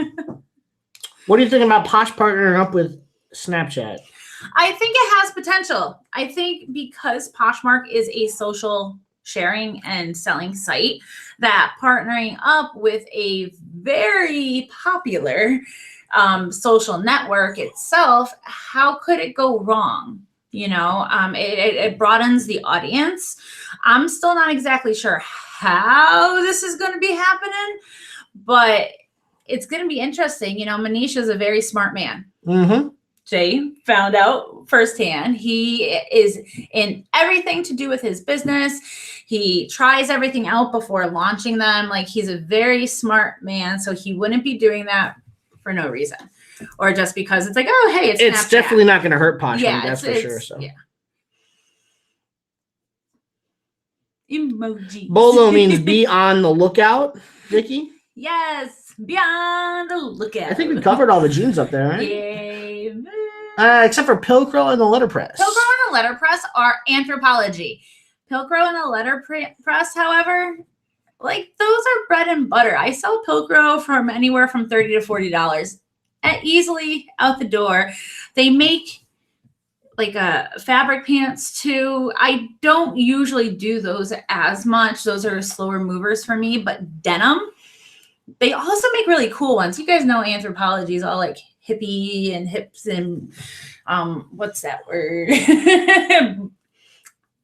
what do you think about Posh partnering up with Snapchat? I think it has potential. I think because Poshmark is a social sharing and selling site, that partnering up with a very popular social network itself, how could it go wrong? You know, it broadens the audience. I'm still not exactly sure how this is going to be happening, but it's going to be interesting. You know, Manish is a very smart man. Mm-hmm. Jay found out firsthand. He is in everything to do with his business. He tries everything out before launching them. Like, he's a very smart man, so he wouldn't be doing that for no reason, or just because it's like, oh, hey, it's Snapchat. Definitely not going to hurt Poshmark. Yeah, that's for sure. So yeah. Emojis. Bolo means be on the lookout, Vicky. Yes, be on the lookout. I think we covered all the jeans up there, right? Yeah. Except for Pilcrow and the letterpress. Pilcrow and the letterpress are Anthropologie. Pilcrow and the letterpress, however, like, those are bread and butter. I sell Pilcrow from anywhere from $30 to $40 easily out the door. They make like fabric pants too. I don't usually do those as much. Those are slower movers for me, but denim, they also make really cool ones. You guys know Anthropologie is all like hippie and hips and what's that word?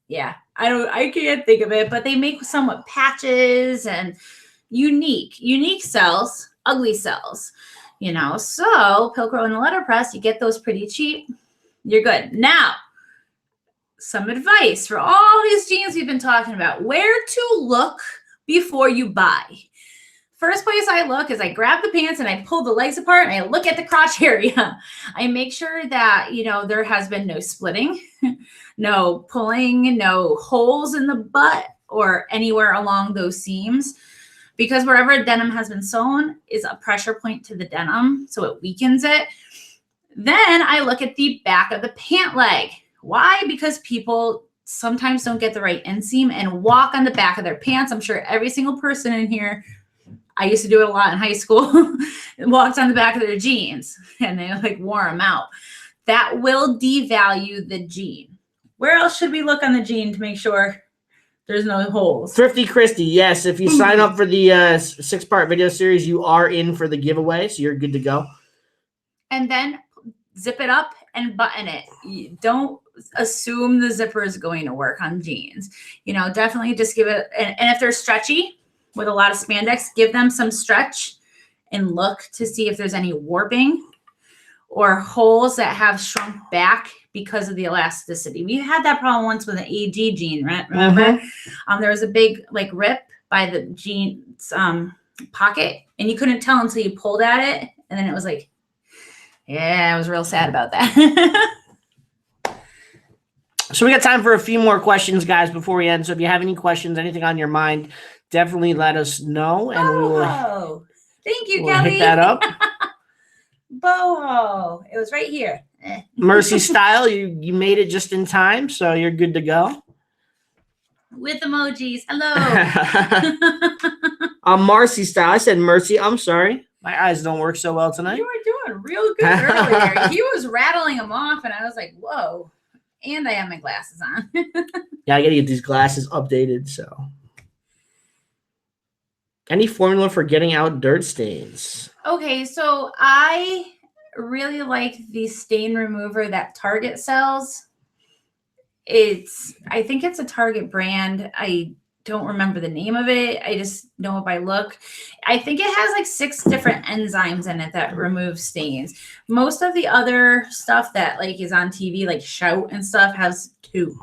Yeah, I can't think of it, but they make some with patches and unique sells, ugly sells, you know. So Pilcrow and the letterpress, you get those pretty cheap. You're good. Now, some advice for all these jeans we've been talking about. Where to look before you buy. First place I look is I grab the pants and I pull the legs apart and I look at the crotch area. I make sure that, you know, there has been no splitting, no pulling, no holes in the butt or anywhere along those seams. Because wherever denim has been sewn is a pressure point to the denim, so it weakens it. Then I look at the back of the pant leg. Why? Because people sometimes don't get the right inseam and walk on the back of their pants. I'm sure every single person in here, I used to do it a lot in high school, walked on the back of their jeans and they like wore them out. That will devalue the jean. Where else should we look on the jean to make sure there's no holes? Thrifty Christy, yes. If you sign up for the 6-part video series, you are in for the giveaway, so you're good to go. And then zip it up and button it. You don't assume the zipper is going to work on jeans. You know, definitely just give it, and if they're stretchy with a lot of spandex, give them some stretch and look to see if there's any warping or holes that have shrunk back because of the elasticity. We had that problem once with an AG jean, right? Remember? There was a big like rip by the jeans pocket, and you couldn't tell until you pulled at it, and then it was like, yeah, I was real sad about that. So we got time for a few more questions, guys, before we end. So if you have any questions, anything on your mind, definitely let us know, and we will. Thank you, Kelly. Hit that up. Boho. It was right here. Mercy Style, you made it just in time, so you're good to go. With emojis. Hello. Marcy Style. I said Mercy. I'm sorry. My eyes don't work so well tonight. You were doing real good earlier. He was rattling them off, and I was like, whoa. And I have my glasses on. Yeah, I got to get these glasses updated, so. Any formula for getting out dirt stains? Okay, so I really like the stain remover that Target sells. I think it's a Target brand. I don't remember the name of it. I just know it by look. I think it has like 6 different enzymes in it that remove stains. Most of the other stuff that like is on TV, like Shout and stuff, has 2.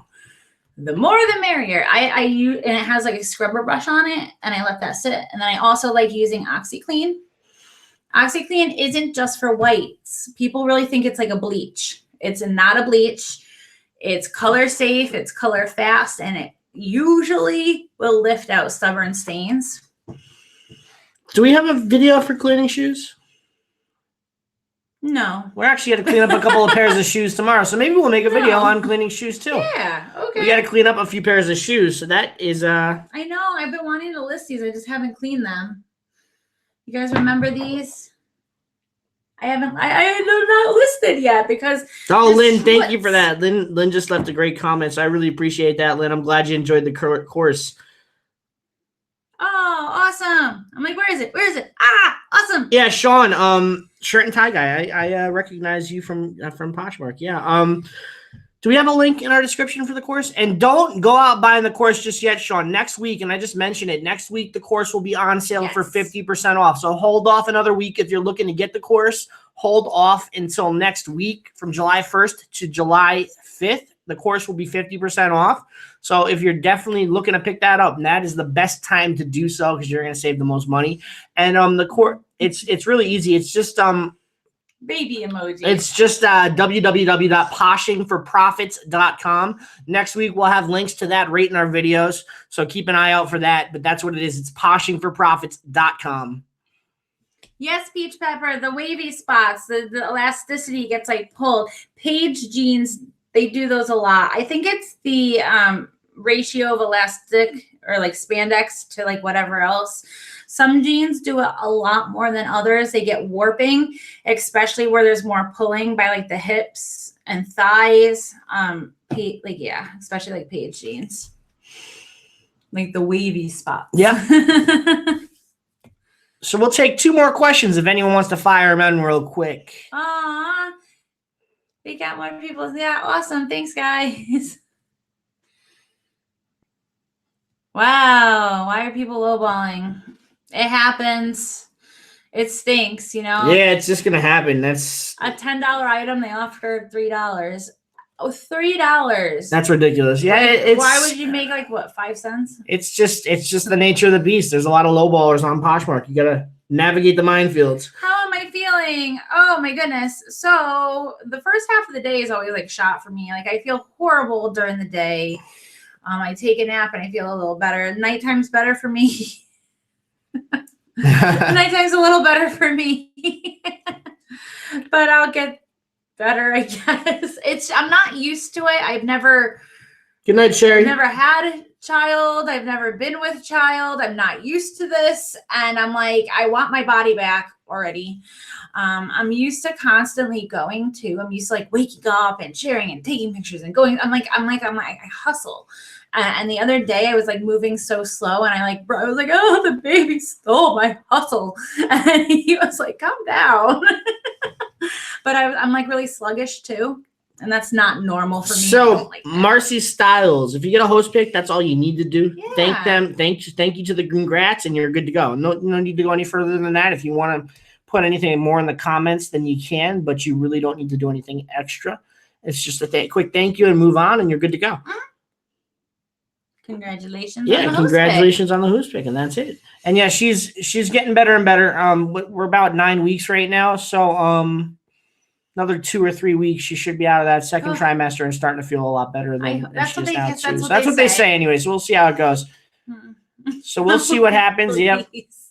The more the merrier. I use, and it has like a scrubber brush on it, and I let that sit. And then I also like using OxyClean. OxyClean isn't just for whites. People really think it's like a bleach. It's not a bleach. It's color safe, it's color fast, and it usually will lift out stubborn stains. Do we have a video for cleaning shoes? No. We're actually going to clean up a couple of pairs of shoes tomorrow, so maybe we'll make a video on cleaning shoes too. Yeah, okay. We got to clean up a few pairs of shoes, so that is I know, I've been wanting to list these. I just haven't cleaned them. You guys remember these? I'm not listed yet because. Oh, Lynn, thank you for that. Lynn just left a great comment, so I really appreciate that, Lynn. I'm glad you enjoyed the course. Oh, awesome. I'm like, where is it? Where is it? Ah, awesome. Yeah, Sean, shirt and tie guy. I recognize you from Poshmark. Yeah. Do we have a link in our description for the course? And don't go out buying the course just yet, Sean. Next week, and I just mentioned it, next week the course will be on sale for 50% off. So hold off another week if you're looking to get the course. Hold off until next week from July 1st to July 5th. The course will be 50% off. So if you're definitely looking to pick that up, that is the best time to do so because you're going to save the most money. And the course, it's really easy. It's just baby emoji. It's just www.poshingforprofits.com. Next week we'll have links to that right in our videos. So keep an eye out for that. But that's what it is. It's poshingforprofits.com. Yes, Peach Pepper, the wavy spots, the elasticity gets like pulled. Page jeans, they do those a lot. I think it's the ratio of elastic or like spandex to like whatever else. Some jeans do it a lot more than others. They get warping, especially where there's more pulling by like the hips and thighs. Especially like page jeans. Like the wavy spots. Yeah. So we'll take 2 more questions if anyone wants to fire them in real quick. Aw. We got more people. Yeah, awesome. Thanks, guys. Wow. Why are people lowballing? It happens. It stinks, you know? Yeah, it's just going to happen. That's a $10 item. They offered $3. Oh, $3. That's ridiculous. Yeah, why would you make like what, 5 cents? It's just the nature of the beast. There's a lot of lowballers on Poshmark. You got to navigate the minefields. How am I feeling? Oh my goodness. So the first half of the day is always like shot for me. Like I feel horrible during the day. I take a nap and I feel a little better. Nighttime's better for me. Nighttime's a little better for me. But I'll get better, I guess. I'm not used to it. I've never. Good night, Sherry. I've never had a child. I've never been with a child. I'm not used to this. And I'm like, I want my body back already. I'm used to constantly going to. I'm used to like waking up and sharing and taking pictures and going. I'm like, I hustle. And the other day I was like moving so slow and I was like, oh, the baby stole my hustle. And he was like, calm down. But I'm like really sluggish too. And that's not normal for me. So like Marcy Styles, if you get a host pick, that's all you need to do. Yeah. Thank them. Thank you to the congrats, and you're good to go. No need to go any further than that. If you want to put anything more in the comments, then you can, but you really don't need to do anything extra. It's just a quick thank you and move on, and you're good to go. Congratulations. Yeah, on congratulations on the host pick, and that's it. And yeah, she's getting better and better. We're about 9 weeks right now, so another 2 or 3 weeks, she should be out of that second trimester and starting to feel a lot better than she is now too. So that's what they say anyway. So we'll see how it goes. So we'll see what happens. Yep.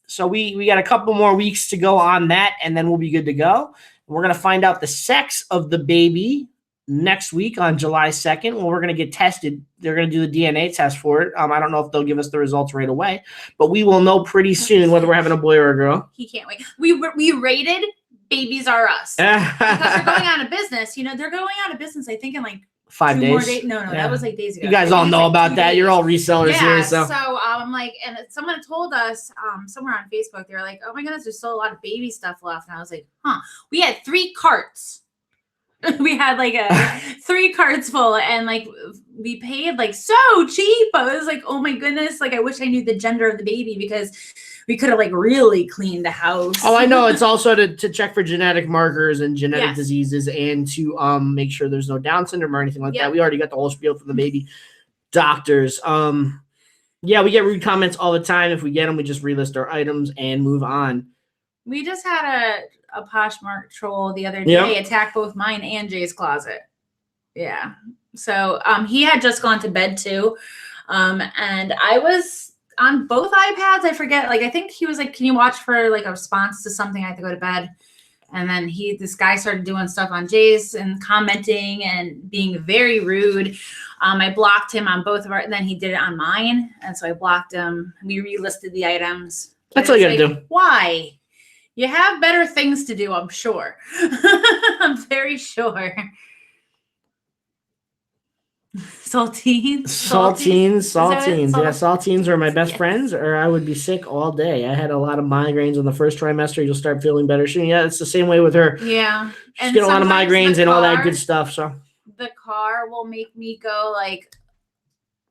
So we got a couple more weeks to go on that, and then we'll be good to go. We're gonna find out the sex of the baby next week on July 2nd. Well, we're gonna get tested. They're gonna do the DNA test for it. I don't know if they'll give us the results right away, but we will know pretty soon whether we're having a boy or a girl. He can't wait. We rated Babies R Us because they're going out of business. You know, they're going out of business. I think in like 5 days. More days. No, that was like days ago. You guys all know about that. You're all resellers here. So I'm like, and someone told us somewhere on Facebook, they were like, oh my goodness, there's still a lot of baby stuff left. And I was like, we had 3 carts. We had like 3 carts full, and like we paid like so cheap. I was like, oh my goodness, like I wish I knew the gender of the baby because we could have like really cleaned the house. Oh, I know. It's also to check for genetic markers and genetic diseases, and to make sure there's no Down syndrome or anything like that. We already got the whole spiel from the baby doctors. Yeah, we get rude comments all the time. If we get them, we just relist our items and move on. We just had a Poshmark troll the other day attack both mine and Jay's closet. Yeah. So he had just gone to bed too. And I was on both iPads. I forget. Like, I think he was like, can you watch for like a response to something? I have to go to bed. And then this guy started doing stuff on Jay's and commenting and being very rude. I blocked him on both of our, and then he did it on mine. And so I blocked him. We relisted the items. That's all you gotta do. Why? You have better things to do, I'm sure. I'm very sure. Saltines. Saltines. Yeah, saltines are my best Yes. friends, or I would be sick all day. I had a lot of migraines in the first trimester. You'll start feeling better soon. Yeah, it's the same way with her. Yeah. She's getting a lot of migraines and all that good stuff. So the car will make me go like,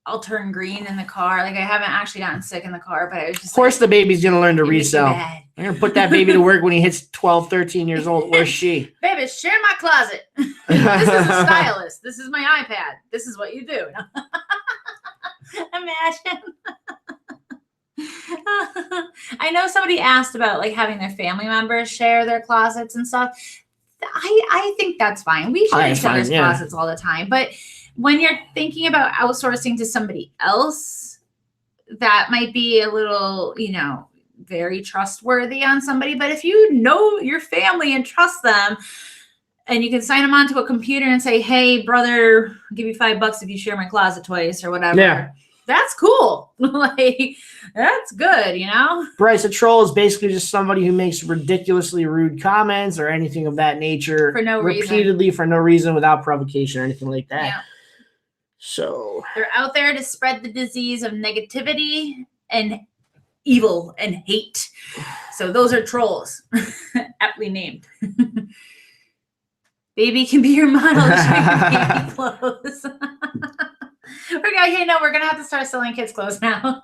I'll turn green in the car. Like I haven't actually gotten sick in the car, but I was just. Of course, the baby's gonna learn to resell. I'm gonna put that baby to work when he hits 12, 13 years old. Where's she? Baby, share my closet. This is a stylist. This is my iPad. This is what you do. Imagine. I know somebody asked about like having their family members share their closets and stuff. I think that's fine. We share each other's closets all the time, but when you're thinking about outsourcing to somebody else, that might be a little, very trustworthy on somebody. But if you know your family and trust them, and you can sign them onto a computer and say, hey, brother, I'll give you $5 if you share my closet twice or whatever. Yeah. That's cool. Like, that's good, Bryce, a troll is basically just somebody who makes ridiculously rude comments or anything of that nature. For no reason. Repeatedly for no reason, without provocation or anything like that. Yeah. So they're out there to spread the disease of negativity and evil and hate. So those are trolls. Aptly named. Baby can be your model. Baby clothes. We're gonna have to start selling kids' clothes now.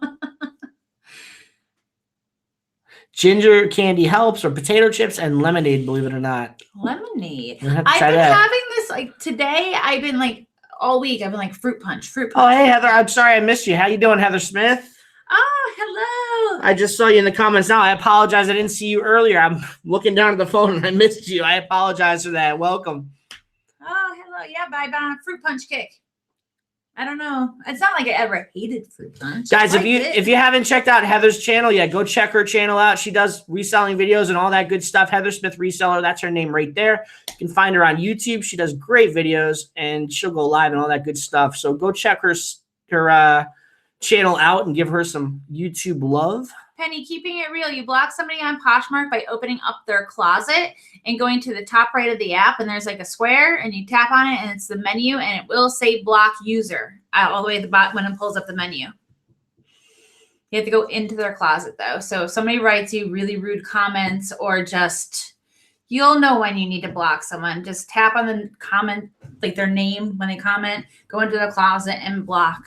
Ginger candy helps, or potato chips and lemonade, believe it or not. Lemonade. I've been having this like today. I've been like all week. I've been like fruit punch. Oh, hey Heather, I'm sorry I missed you. How you doing, Heather Smith? Oh, hello. I just saw you in the comments now. I apologize. I didn't see you earlier. I'm looking down at the phone and I missed you. I apologize for that. Welcome. Oh, hello. Yeah, bye. Fruit punch kick. I don't know. It's not like I ever hated fruit punch. Guys, if you haven't checked out Heather's channel, go check her channel out. She does reselling videos and all that good stuff. Heather Smith Reseller, that's her name right there. You can find her on YouTube. She does great videos and she'll go live and all that good stuff. So go check her channel out and give her some YouTube love. Penny, keeping it real, you block somebody on Poshmark by opening up their closet and going to the top right of the app, and there's like a square, and you tap on it, and it's the menu, and it will say block user all the way at the bottom when it pulls up the menu. You have to go into their closet, though. So if somebody writes you really rude comments or just, you'll know when you need to block someone. Just tap on the comment, like their name when they comment, go into the closet and block.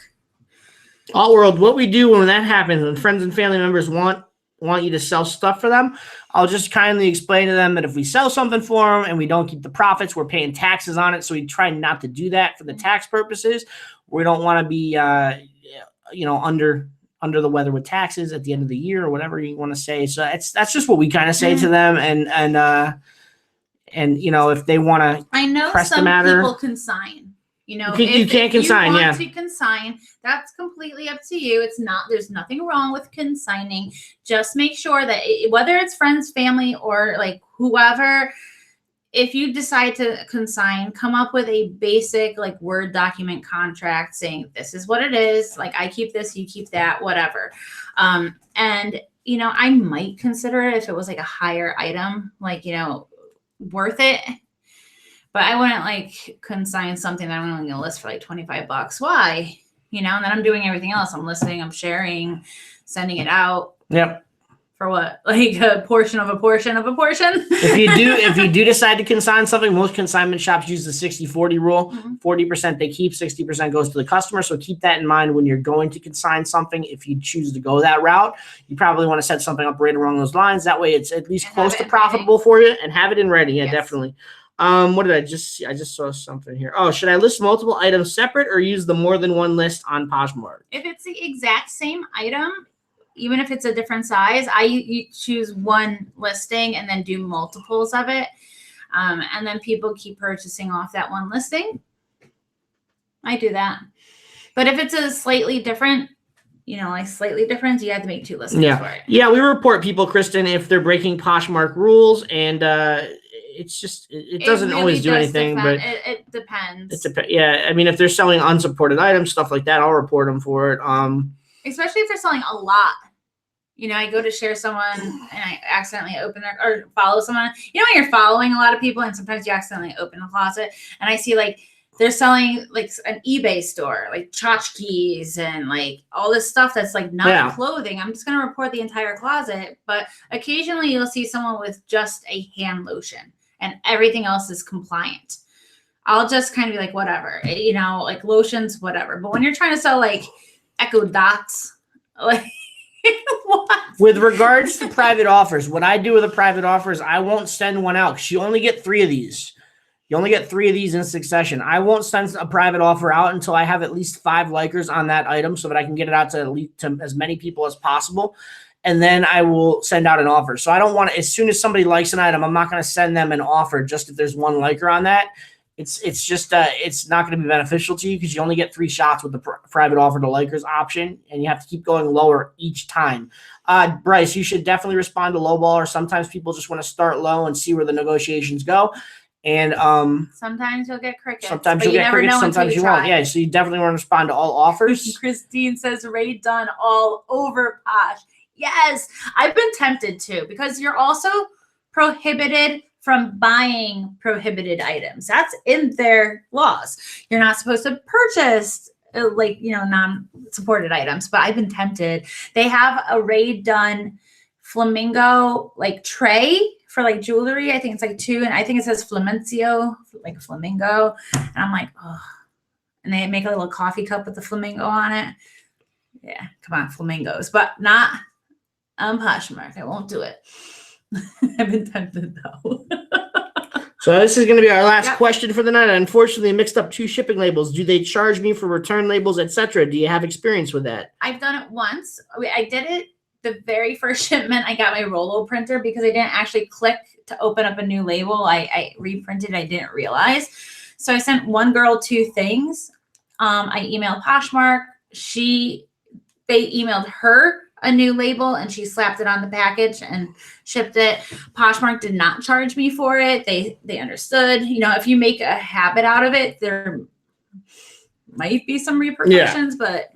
All world, what we do when that happens, when friends and family members want you to sell stuff for them, I'll just kindly explain to them that if we sell something for them and we don't keep the profits, we're paying taxes on it. So we try not to do that for the tax purposes. We don't want to be, under the weather with taxes at the end of the year or whatever you want to say. So that's just what we kind of say to them. And if they want to, I know press some the matter, people consign. You can't consign. If you want to consign, that's completely up to you. There's nothing wrong with consigning. Just make sure that whether it's friends, family, or like whoever, if you decide to consign, come up with a basic like Word document contract saying this is what it is. Like I keep this, you keep that, whatever. And I might consider it if it was like a higher item, like worth it. But I wouldn't like consign something that I'm only going to list for like $25. Why? And then I'm doing everything else. I'm listing, I'm sharing, sending it out. Yep. For what? Like a portion of a portion of a portion? If you do decide to consign something, most consignment shops use the 60-40 rule. Mm-hmm. 40% they keep, 60% goes to the customer. So keep that in mind when you're going to consign something. If you choose to go that route, you probably want to set something up right along those lines. That way it's at least close to profitable for you, and have it in ready. Yeah, yes. Definitely. What did I just see? I just saw something here. Oh, should I list multiple items separate or use the more than one list on Poshmark? If it's the exact same item, even if it's a different size, you choose one listing and then do multiples of it. And then people keep purchasing off that one listing. I do that. But if it's a slightly different, you have to make two listings for it. Yeah, we report people, Kristen, if they're breaking Poshmark rules, and it's just it doesn't really always do anything, but it depends. Yeah, I mean, if they're selling unsupported items, stuff like that, I'll report them for it. Especially if they're selling a lot. You know, I go to share someone and I accidentally open their or follow someone. You know, when you're following a lot of people and sometimes you accidentally open the closet and I see like they're selling like an eBay store, like tchotchkes and like all this stuff that's like not clothing. I'm just going to report the entire closet. But occasionally you'll see someone with just a hand lotion and everything else is compliant. I'll just kind of be like, whatever, you know, like lotions, whatever. But when you're trying to sell like Echo Dots, like, what? With regards to private offers, what I do with a private offer is I won't send one out because you only get 3 of these. You only get 3 of these in succession. I won't send a private offer out until I have at least 5 likers on that item so that I can get it out to, as many people as possible. And then I will send out an offer. So I don't want to, as soon as somebody likes an item, I'm not going to send them an offer just if there's 1 liker on that. It's just it's not going to be beneficial to you because you only get 3 shots with the private offer to likers option, and you have to keep going lower each time. Bryce, you should definitely respond to lowballer. Sometimes people just want to start low and see where the negotiations go. And sometimes you'll get crickets. Sometimes you'll get crickets. Sometimes you won't. Yeah, so you definitely want to respond to all offers. Christine says Ray done all over Posh. Yes, I've been tempted to because you're also prohibited from buying prohibited items. That's in their laws. You're not supposed to purchase like, you know, non-supported items, but I've been tempted. They have a Ray done Flamingo like tray for like jewelry. I think it's like 2, and I think it says Flamencio, like Flamingo. And I'm like, oh, and they make a little coffee cup with the flamingo on it. Yeah, come on, flamingos, but not on Poshmark. I won't do it. I've been tempted though. So this is going to be our last question for the night. Unfortunately, I mixed up 2 shipping labels. Do they charge me for return labels, etc.? Do you have experience with that? I've done it once. I did it the very first shipment. I got my Rolo printer because I didn't actually click to open up a new label. I reprinted. I didn't realize. So I sent one girl 2 things. I emailed Poshmark. They emailed her a new label and she slapped it on the package and shipped it. Poshmark did not charge me for it. They understood, you know, if you make a habit out of it, there might be some repercussions, but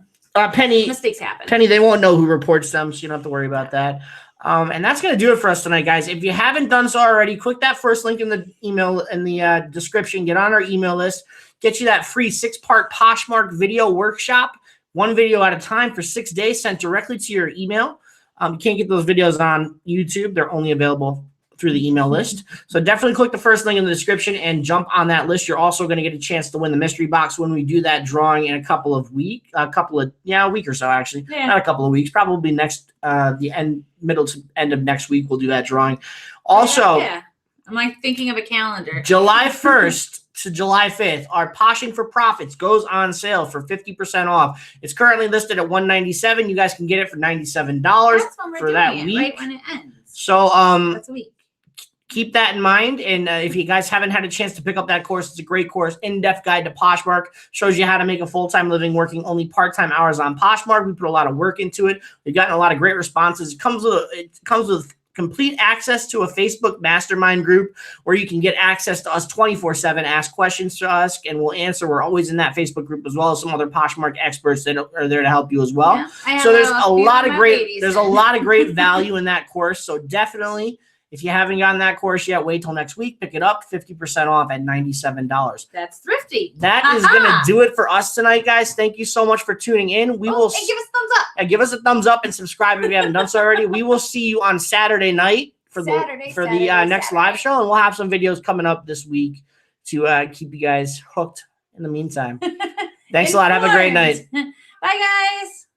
Penny, mistakes happen. Penny, they won't know who reports them, so you don't have to worry about that. And that's going to do it for us tonight, guys. If you haven't done so already, click that first link in the email in the description. Get on our email list. Get you that free 6-part Poshmark video workshop. 1 video at a time for 6 days sent directly to your email. You can't get those videos on YouTube. They're only available through the email list. So definitely click the first link in the description and jump on that list. You're also going to get a chance to win the mystery box when we do that drawing in a week or so, actually. Yeah. Not a couple of weeks, probably next, middle to end of next week, we'll do that drawing. Also, I'm like thinking of a calendar. July 1st to July 5th, our Poshing for Profits goes on sale for 50% off. It's currently listed at $197. You guys can get it for $97 for that week. Right when it ends. So that's a week. Keep that in mind. And if you guys haven't had a chance to pick up that course, it's a great course. In-depth guide to Poshmark. Shows you how to make a full-time living working only part-time hours on Poshmark. We put a lot of work into it. We've gotten a lot of great responses. It comes with complete access to a Facebook mastermind group where you can get access to us 24/7, ask questions to us, and we'll answer. We're always in that Facebook group as well as some other Poshmark experts that are there to help you as well. Yeah, so there's a lot of great value in that course. So definitely, if you haven't gotten that course yet, wait till next week. Pick it up, 50% off at $97. That's thrifty. That is going to do it for us tonight, guys. Thank you so much for tuning in. We will and give us a thumbs up. Give us a thumbs up and subscribe if you haven't done so already. We will see you on Saturday night for the next live show, and we'll have some videos coming up this week to keep you guys hooked in the meantime. Thanks a lot. Have a great night. Bye, guys.